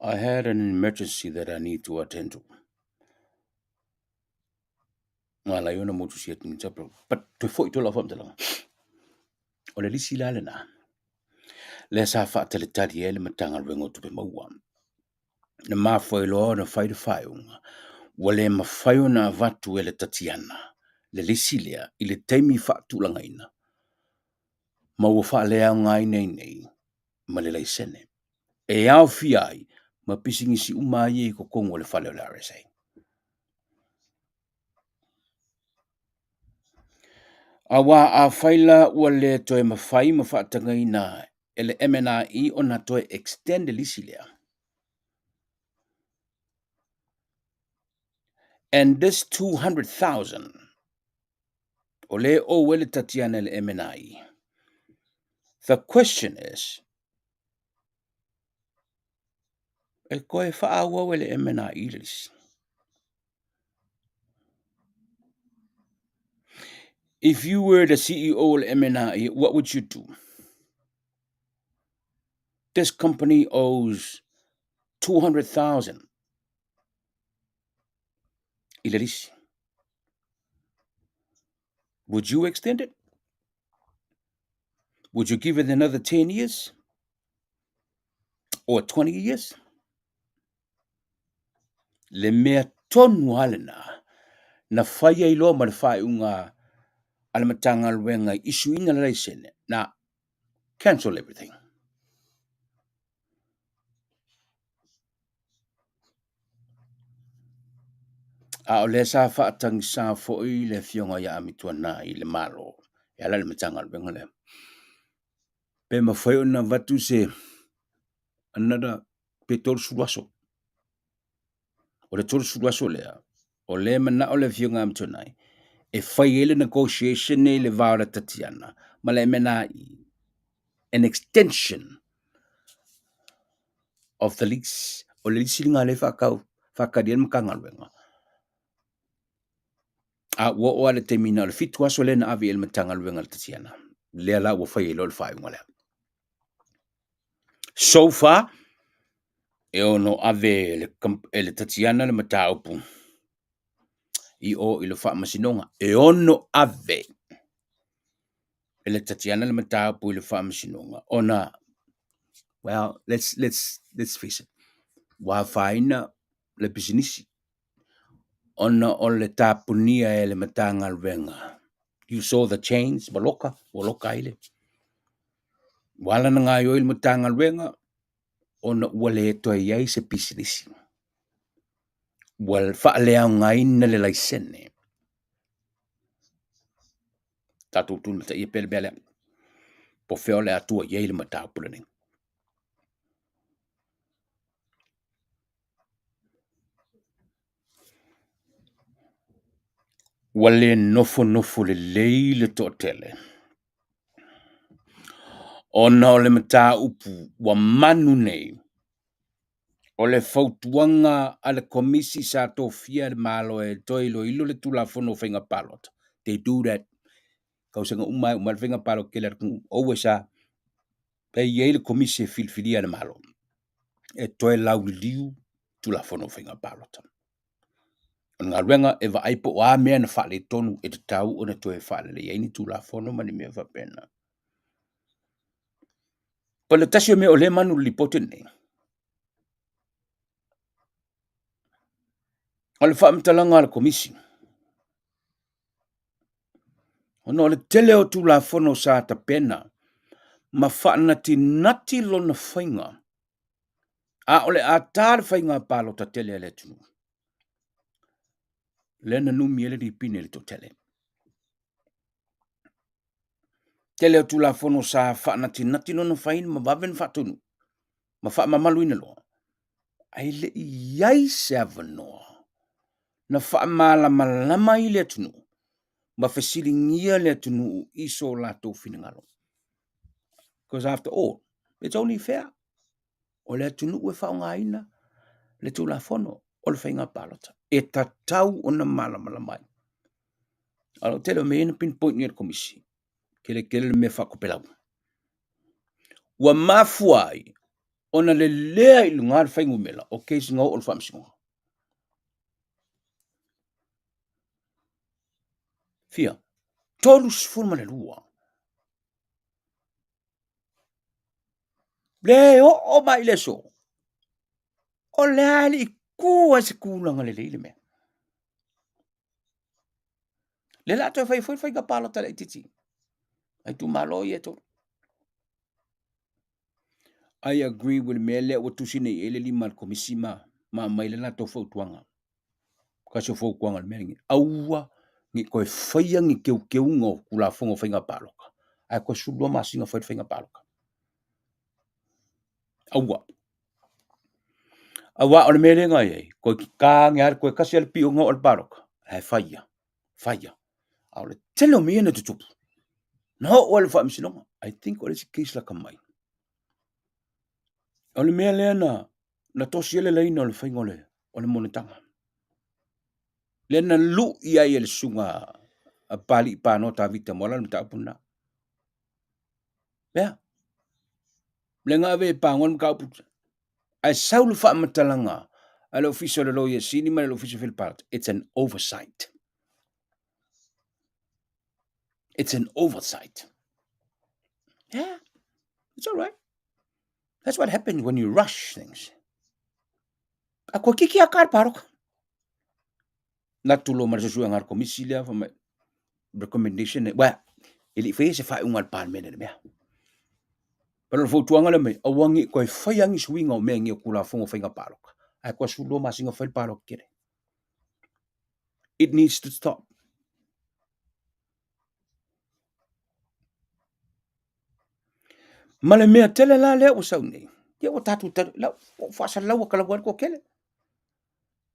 I had an emergency that I need to attend to. Ngala yona motu siat ni tapro. But to foi to la fam tala. O le lisi la na. Le sa fa tele tadi ele matanga rengo to be mawa. Na ma foi lo na fai de fai unga. Wale ma fai na vatu ele tatiana. Le lisi lea ile taimi fa tu la ngaina. Ma wo fa lea ngai nei nei. Ma le lai sene. E au fi ai. Ma pisingi si umai e ko kongo le fale o le RSA. Awa a faila ua le toe mawhai ma whaatanga ina ele MNI o na toe extend lisi lea. And this 200,000 o le o wele tatiana ele MNI. The question is, e koe whaawa wele MNI lisi. If you were the CEO of MNI, what would you do? This company owes 200,000 ilalisi. Would you extend it? Would you give it another 10 years? Or 20 years? Le mea tonu halena na whaia i loa ma le whai unga alamatanga luenga isu ina leisene na cancel everything. A o le sa whaatang sa fo'i le fionga ya amitua na i le malo. E ala le matanga luenga le. Pe ma whai una vatu se another pe tolu suwaso. O le tolu suwaso lea. O le mana o le fionga amitua nai. E whai ele negotiation ne le vaura tatiana. Ma le mena i. An extension of the lease. O le lease nga le whakau. Whakadian makanga luenga. A wo o le terminal fitu aso le na avi el matanga luenga le tatiana. Le ala wo whai elo le whai ngole. So far, e ono ave le tatiana le mata upu. I o ilo wha masinonga. E ono ave. Le tatiana le mata upu ilo wha masinonga. Ona, well, let's face it. Wa whaina le bisinisi. Ona o le tapunia e le matanga luenga. You saw the chains, waloka ile. Wala na nga yo il matanga luenga. Ona wale toa iai se bisinisi. Wal whaalea ngai na le laisene. Tatu tun mata ia pele bele. Po feo le atua iai le matapulani. Wale nofo le leile totele. Ona o le mata upu wa manu nei. O le fautuanga a le komisi sa tofia le malo e toilo ilo le tulafono whenga palot. They do that. Kau senga umai whenga palot ke le owe sa. Pe iei le komisi e filfilia le malo. E toi lau liu tulafono whenga palot. Ngā ruenga e wa aipo o a mea na whale tonu e te tau o na toi whale le iei ni tulafono mani mea whapena. Pa le tasio mea o le manu li poten nei. O le whaamtalanga le komisi. Ono le tele o tu la fono sa ta pena. Ma whaanati nati lo na whainga. A ole a tāre whainga palo ta tele le tunu. Lena numi ele di pine le to tele. Tele o tu la fono sa whaanati nati lo na whainga ma wawen whatunu. Ma wha mamalu ina lo. Ai le iai se avanoa. Na wha malama i le tunu. Ma whesiringia le tunu iso la tō whinangalo. Because after all, it's only fair. O le tunu ue whaongaina, le tū la whono, o le whainga palota. E ta tau o na malama mai. Alo tele o me ena pinpoint ni al komisi. Kele me whakopelau. Ua mafuai ona le lea I lunga whaingu mela, o keisi ngau o le whamsingonga. Fia, tolu sifuru le lua. Le o mai le so. O le ali I kua se kulanga le leile mea. Le lato e whai ka pala tala I titi. Ai tu malo I eto. I agree with me le o tu sine ele lima komisi ma mai le lato fo tuanga. Ka se fo kuanga le mengi. Aua ngi koe whaia ngi keu ngo kula fongo whainga paloka. Ai koe sulua masinga whainga paloka. Aua. Awa o le mele ngai ei. Koe ki ka ngar koe kasi al pio ngo al paloka. Ai whaia. Whaia. Au le telo mea na tutupu. No o le whaamisinonga. I think o le si case la kamai. O le mea lea na tosi ele leina o le whainga o le monetanga. Le na lu ia I le sunga a pali I pāno tā vita mola le mtaapuna. Lea. Le ngā ve pāngon mkaapuna. Ai saulu whaamatalanga a le official lawyer sini ma le official Philipart. It's an oversight. It's an oversight. Yeah. It's all right. That's what happens when you rush things. A kua kiki a kār pāroka. Natulo marasasua ngar komisi lea from recommendation. Well, ili whee se whae ungal pān mene le mea. Pero le fautuanga le mea, awangi koe whaiangi suinga o mea ngia kula fongo whainga pāroka. Ai kua sulo masinga whail pāroka kere. It needs to stop. Ma le mea tele la lea o sau nei. Ia o tatu la o whaasa lau a kalawar ko kele.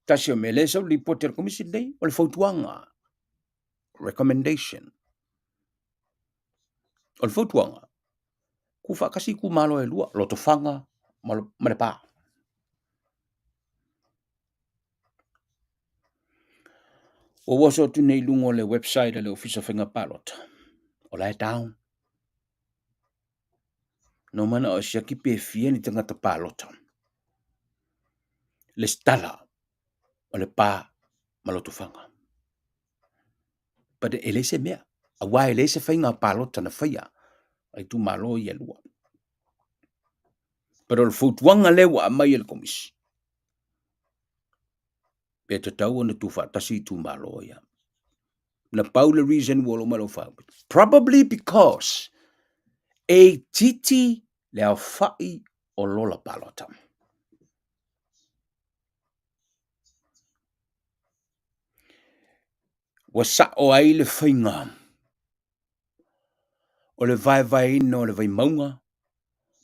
Tasi o me le sau li poter komisi nei o le fautuanga. Recommendation. O le fautuanga. Ku whakasi ku malo e lua. Loto whanga ma le pā. O waso tu nei lungo le website le official whainga pālota. O lai down. No mana o siaki pe fia ni tangata pālota. Le stala o le pā ma loto whanga. But e leise mea. A wai leise whainga pālota na whaia. Ai tu malo I lua. Pero le fautuanga lewa a mai el komisi. Pe te tau ona tu whaatasi tu malo ia. Na paula reason wolo malo whau. Probably because e titi le au whai o lola pālota. Wa sa o ai le whainga. O le vai ina o le vai maunga.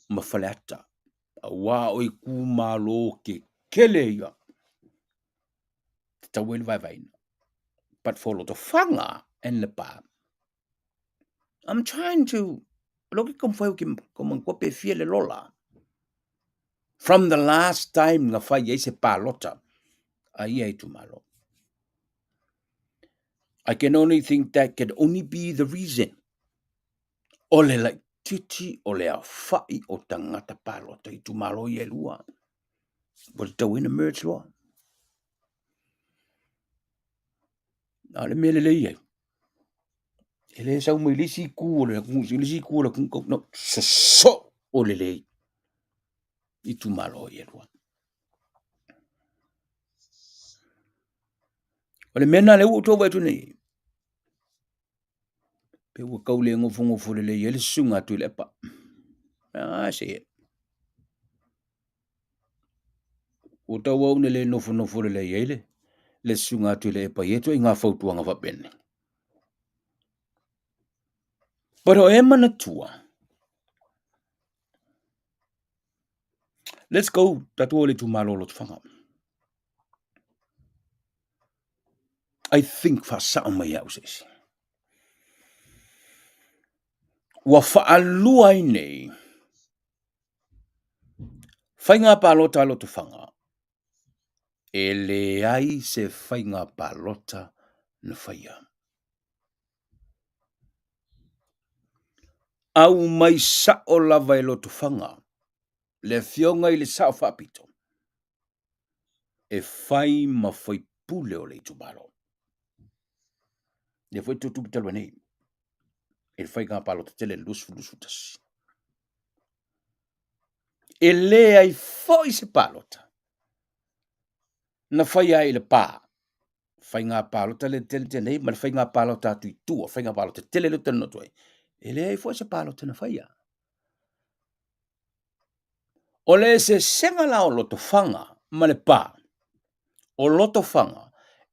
Ma whaleata. A wā o I ku malo ke kele ia. Te tau e le vai ina. But for loto whanga en le pā. I'm trying to loki kom whai ki kom ko pe fia le lola. From the last time nga whai e se pālota. A ia I tu malo. I can only think that can only be the reason. O le like titi o le a whai o tangata pālota I tu malo I lua. Wa tau ina merge loa. A le mele le iei. Ele sau mai lisi ku o le kungu, lisi ku o le kungu, no, so o le lei. I tu malo I lua. O le mena le uto vai tu nei. Pe ua kau le ngofo le lei, ele sunga tu le pa. Ah, se. O tau au ne le nofo le lei ele. Le sunga tu le pa yeto I ngā fautuanga whapene. Pero e mana tua. Let's go. Tatu o le tu malo lo tu whanga. I think fa sao mai au sesi. Wa whaalua I nei. Whainga pālota lo tu whanga. E le ai se whainga pālota na whaia. Au mai sao lava e lo tu whanga. le fionga i le sao whapito. E whai ma whai pule o le tubaro. Le whai tutu bitalo nei. E whai ngā palo te tele lusu tasi. E lea i whai se palota. Na whai ai le pā. Whai ngā palota le tele te nei, ma le whai ngā palota atu i tua, whai ngā palota tele le tano toi. E lea i whai se palota na whai a. O le se senga la o loto whanga, ma le pā. O loto whanga,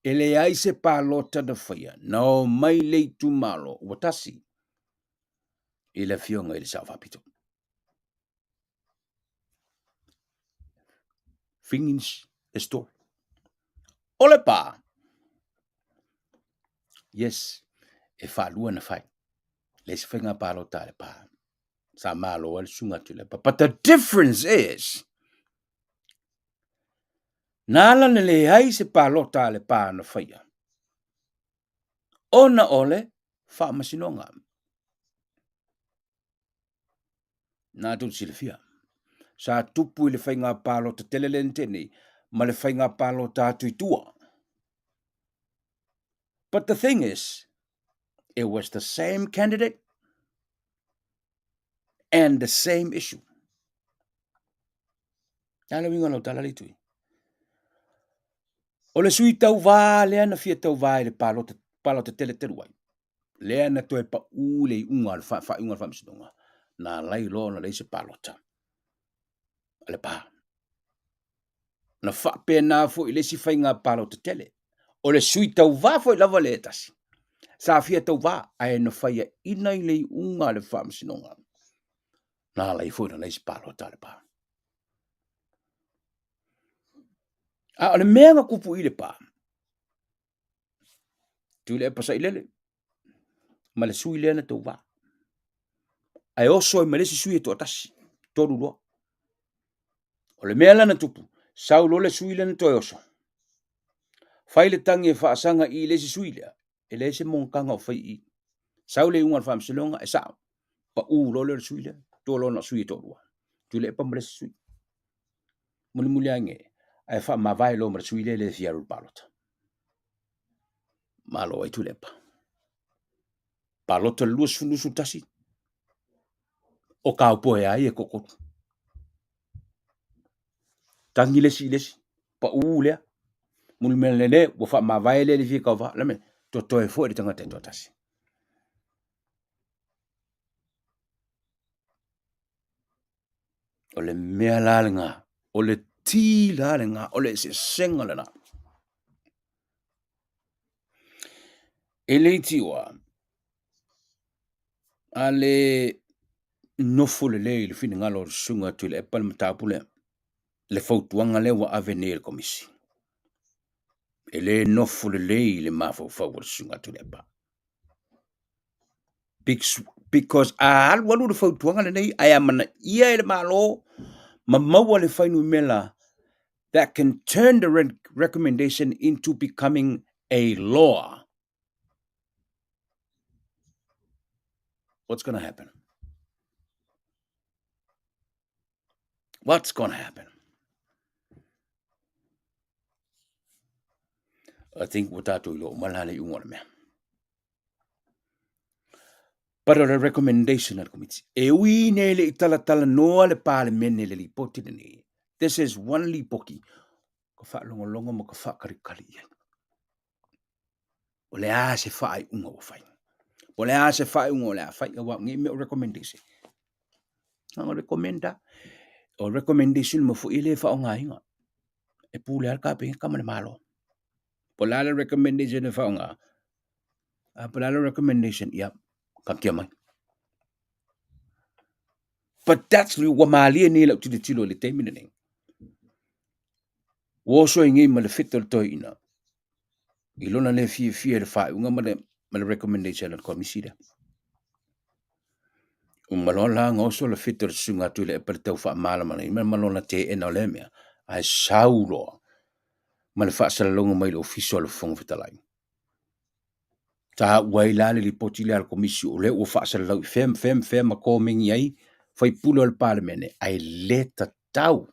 e le ai se palota na whai a. Na o mai le tu malo, watasi. E le fionga i le sao whapito. Fingins e story. O le pā. Yes, e whalua na whai. Le se whainga palota le pā. Sa malo al sunga tu le pā. But the difference is, nala ne le ai se palota le pā na whaia. Ona ole, wha masinonga. Nā tu si le fia. Sa tupu i le whainga palota telelente ni, ma le whainga palota atu i tua. But the thing is, it was the same candidate and the same issue. Nala winga no tala li tui. O le sui tau vā, lea na fia tau vā i le palota tele teruai. Lea na toe pa ule i unga le wha unga le wha misidonga. Nā lai lo na leise palota. Le pā. Na wha pēnā fo i lesi whainga palota tele. O le sui tau vā fo i lava le etasi. Sa fia tau vā, ai na whaia ina i le unga le wha misidonga. Nā lai fo i na leise palota le pā. A le mea nga kupu i le pā. Tu le pasa i lele. Ma le sui lea na tau vā. Ai oso i malesi sui e to atasi. Toru loa. O le mea lana tupu. Sau lo le sui lea na to oso. Fai le tangi e whaasanga i lesi sui lea. E le se mongkanga o fai i. Sau le unga wha msilonga e sao. Pa lo le sui lea. To lo na sui e torua. Tu le pa malesi sui. Muli muli ange. Ai wha mawai lo mara sui lea le fiaru palota. Malo ai tu le pa. Palota luas funusu tasi. O kaupoe ai e kokotu. Tangi lesi. Pa lea. Muli melene, wo wha mawai le fi kau wha. Lame, to toe fo e tangata to tasi. O le mea lalenga. O le ti lalenga. O le se senga lana. E le tiwa. A le nofo le le fina ngalo sunga tu le epal matapule. Le fautuanga le wa avenir komisi. E le nofo le mafo fawar sunga tu le pa. Because a walu le fautuanga le nei ai amana ia le malo mamawa le fainu mela that can turn the recommendation into becoming a law. What's going to happen? What's going to happen? I think what that will malale you want me. But the recommendation at committee. E wi ne le tala no le parliament le lipoti ni. This is one lipoki. Ko fa longo mo ko fa kari. O le a se fa ai unga o fai. O le a se fa unga le a fai wa ngi me recommendation. Nga recommenda o recommendation mo fu ile fa nga inga. E pule al ka pe ka malo. Polala recommendation fa nga. Polala recommendation ya kakiamai. But that's what mali ni la tu de tilo le temi ne. Wo so ngi ma le fitel to ina. Ilona le fi le fa nga ma le recommendation la komisida. Malona nga so le fitel sunga tu le per tau fa mala ma malona te ena le mea. Ai saulo. Ma le fa sala longa mai le official fong fitalai. Ta wai la le poti le al komisi o le o fa sala fem ma ko mingi ai fai pulo al parlemene ai leta tatau.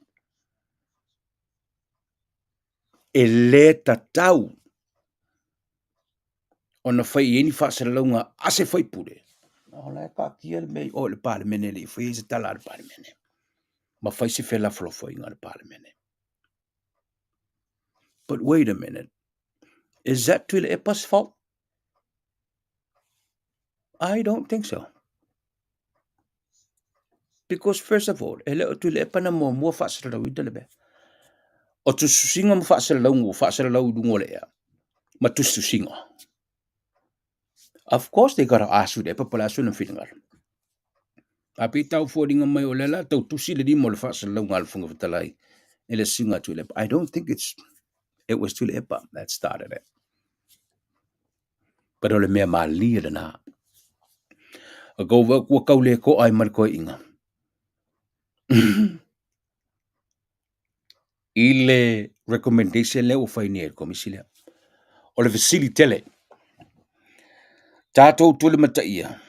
E le tatau. Ona fai eni whaasaralaunga ase fai pure. O le ka kia le mei o le palemene le fai se tala le palemene. Ma fai se fela flofo inga le palemene. But wait a minute. Is that Tule Epa's fault? I don't think so. Because first of all, ele o Tule Epa na mua whaasaralau i tele be. O tu susinga mo whaasaralau dungo le ea. Ma tu susinga. Of course they gotta ask you the Epa pala asu na whiringa. Api tau fōringa mai o lela, tau tusi le di mo le whaasaralau ngā alfunga vitalai. Ele singa Tule Epa. I don't think it was Tule Epa that started it. But ole mea malia le na. A go wa kua kaule ko ai mar ko inga. Ile recommendation le o fai ni e komisi le. O le fasili tele. Tātou tule mata ia.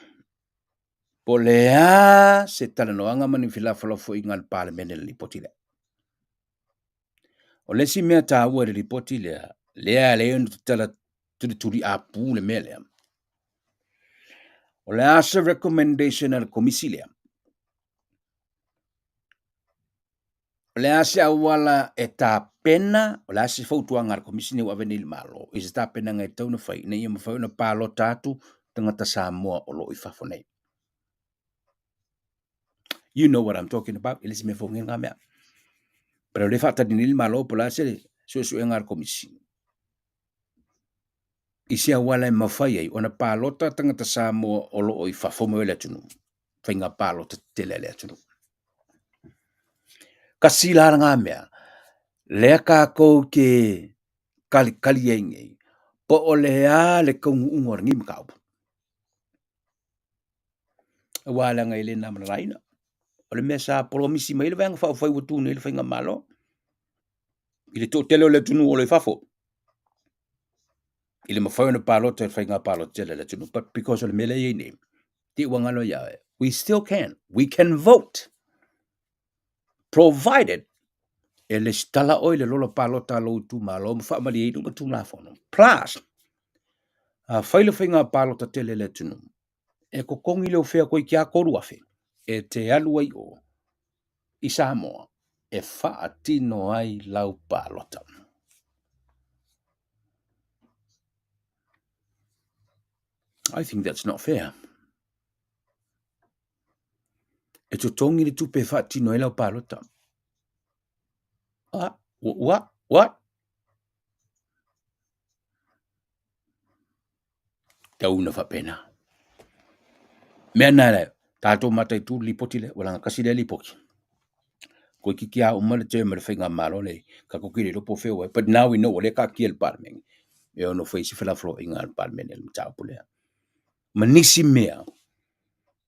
Po lea se tala noanga mani filafalofo inga le palemene le lipoti le. O le si mea tā ua le lipoti le. Lea le enu tala turi a pū le mea lea. O le asa recommendation al komisi le. O le asa awala e tā pena, o le asa fautuanga al komisi ni waveni le malo. Isi tā pena ngai tauna fai. Na ia mawhau na pālo tātu tangata Samoa o lo i fafonei. You know what I'm talking about. Ele si me fongen nga mea. Pero le fata di nil malo pola se su engar komisi. Isi awala e mawhai ai, ona pālota tangata Samoa o lo i fafomo ele tunu. Whainga pālota tele ele tunu. Kasi lara nga mea, lea kākou ke kali engei, po o lea le kaungu ungor ngi makau. Awala nga ele namana raina. O le mea sa polomisi mai le vanga whai watunu ele whainga malo. Ile tō tele o le tunu o le fafo. Ile mawhai na pālota e whainga pālota tele le tunu. But because o le mele ei name, ti wangalo yae, we still can. We can vote. Provided ele stala o le lola pālota lo tu malo, ma whaamali ei nunga tu la fono. Plus, whaile whainga pālota tele le tunu. E ko kongi leo whea koe kia koru awhi. E te alua i o. I Samoa. E whaatino ai lau pālota. I think that's not fair. E to tongi le tupe whaatino ai lau pālota. What? Tauna whapena. Mea nare, tātou matai tū lipoti le, walanga kasi le lipoti. Koe ki kia umale te mare whainga malo le, ka kokiri ropo whewai. But now we know, le ka kia le parmengi. E ono whaisi whelaflo inga le parmengi le mtaupu lea. Manisi mea,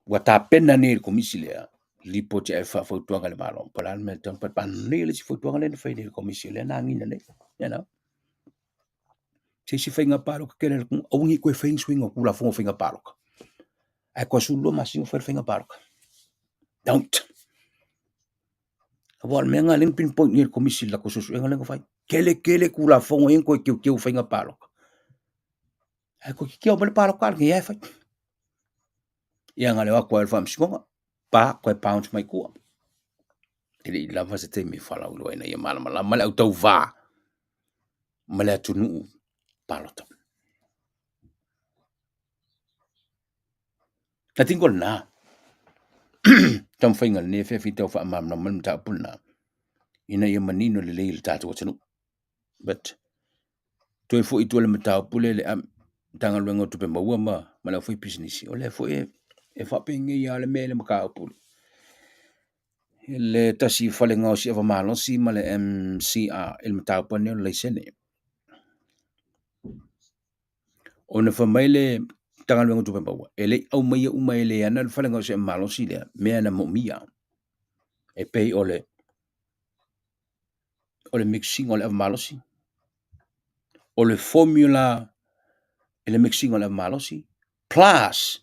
wa tā pena ne komisi lea, lipoti e whawhautuanga le malo. Pala mea tampat panele si whautuanga le whai le komisi lea, na ngina le, you know. Si whainga pāroka kere le kung, aungi koe whaing swinga kula whonga whainga pāroka. Ai koe sulu masinga whainga pāroka. Don't. Awal mea ngā ling pinpoint ni le komisi la ko susu enga lenga whai. Kele kula whonga ing koe kiu whainga pāroka. Ai koe ki kia o mele pāroka alga iai whai. Ia ngā lewa koe alfa msikonga, pa koe pounds mai kua. Ili lava se te me whala ulu aina ia mala male au tau vā. Male atu nuu pālota. Na tingol nā. Tam whainga le ne whewhi tau wha amamna manu tā puna. Ina ia manino le leil tātou atanu. But, toi fo i tuale matau pule le tanga luenga tupe maua ma lau fwoi pisinisi. O le fo e whapenge ia le mele makau pule. Le tasi whale ngau si ava malosi ma le MCR il matau pane o le sene. O na whamaile tanga luenga tupe maua. E le au maia umai le ana le whale ngau si malosi le mea na momia. E pei o le mixing o le ava malosi. O le formula e le mixing o le ava malosi. Plus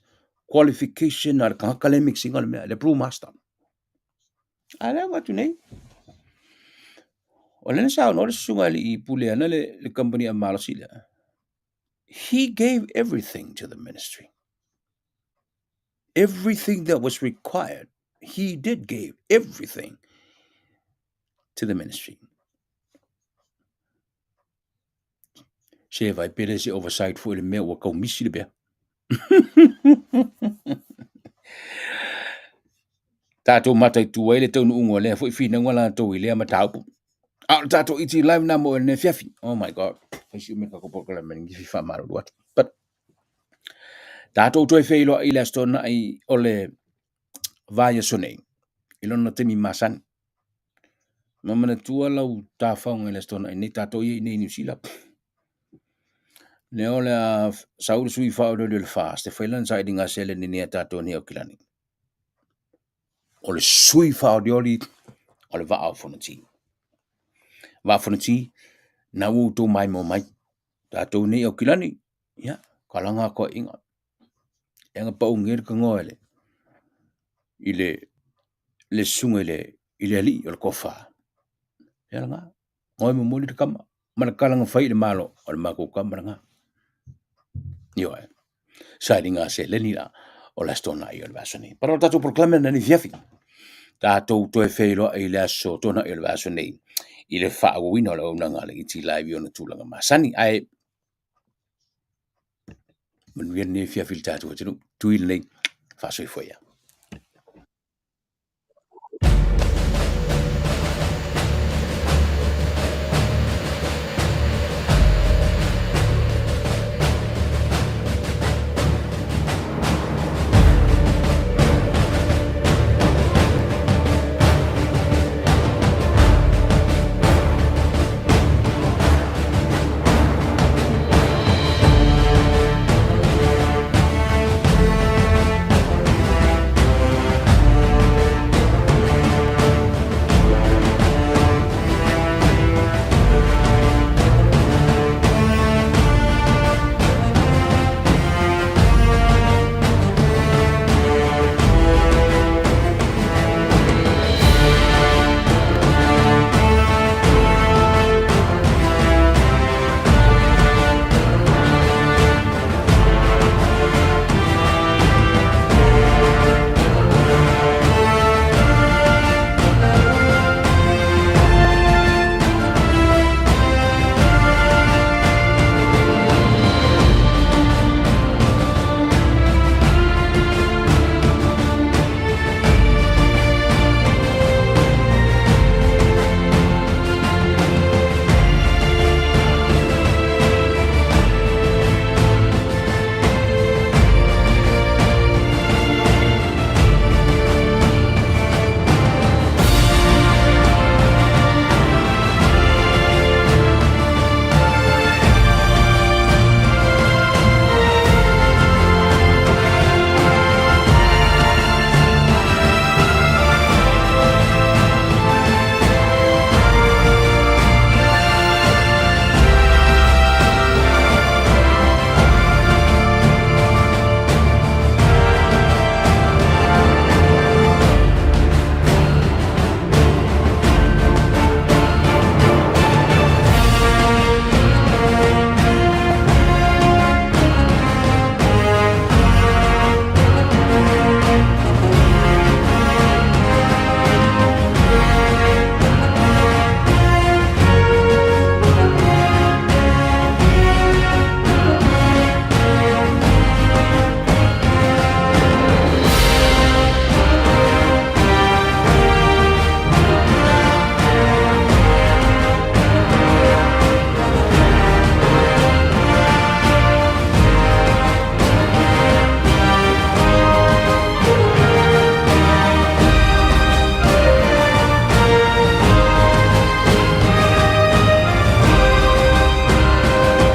qualification ar kakale mixing o le mea. Le brewmaster. Ale watu nei. O le sa no le sunga li pule ana le company a Malasila. He gave everything to the ministry. Everything that was required, he did give everything to the ministry. Se vai pele se oversight for le mea wa kau misi le bea. Tato matai tua ile tau ungo le fo fina ngala to ile ma tau. Tato iti live na mo ne fiafi. Oh my god. I should make a couple of men give fa maru what. But tato to fe ilo ile stona ai ole vaya sone. Ilo no temi masan. Mamana tua lau ta faunga ile stona ai ne tato ye ne New Zealand. Ne ole a sauru sui fa o le fast. Te failan sa idinga sele ni ne tato ni o kilani. Ole sui fa o dioli ole va au fonati. Va fonati na u to mai mo mai. Tato ni o kilani. Ya, kalanga ko inga. Enga pa ungir ka ngoele. Ile le sungele ile li o kofa. Ya nga. Ngoi mo moli kama. Mana kalanga fai le malo o le mako kama nga. Yo. Sa dinga se le ni la o la stona i o le vasani. Pero tato proclame na ni fiafi. Tato to e feilo ile aso tona i o le vasani. Ile fa o wino le unanga le Etlive ona tulanga masani ai mun ne fiafi tato tunu tuil nei fa so foi.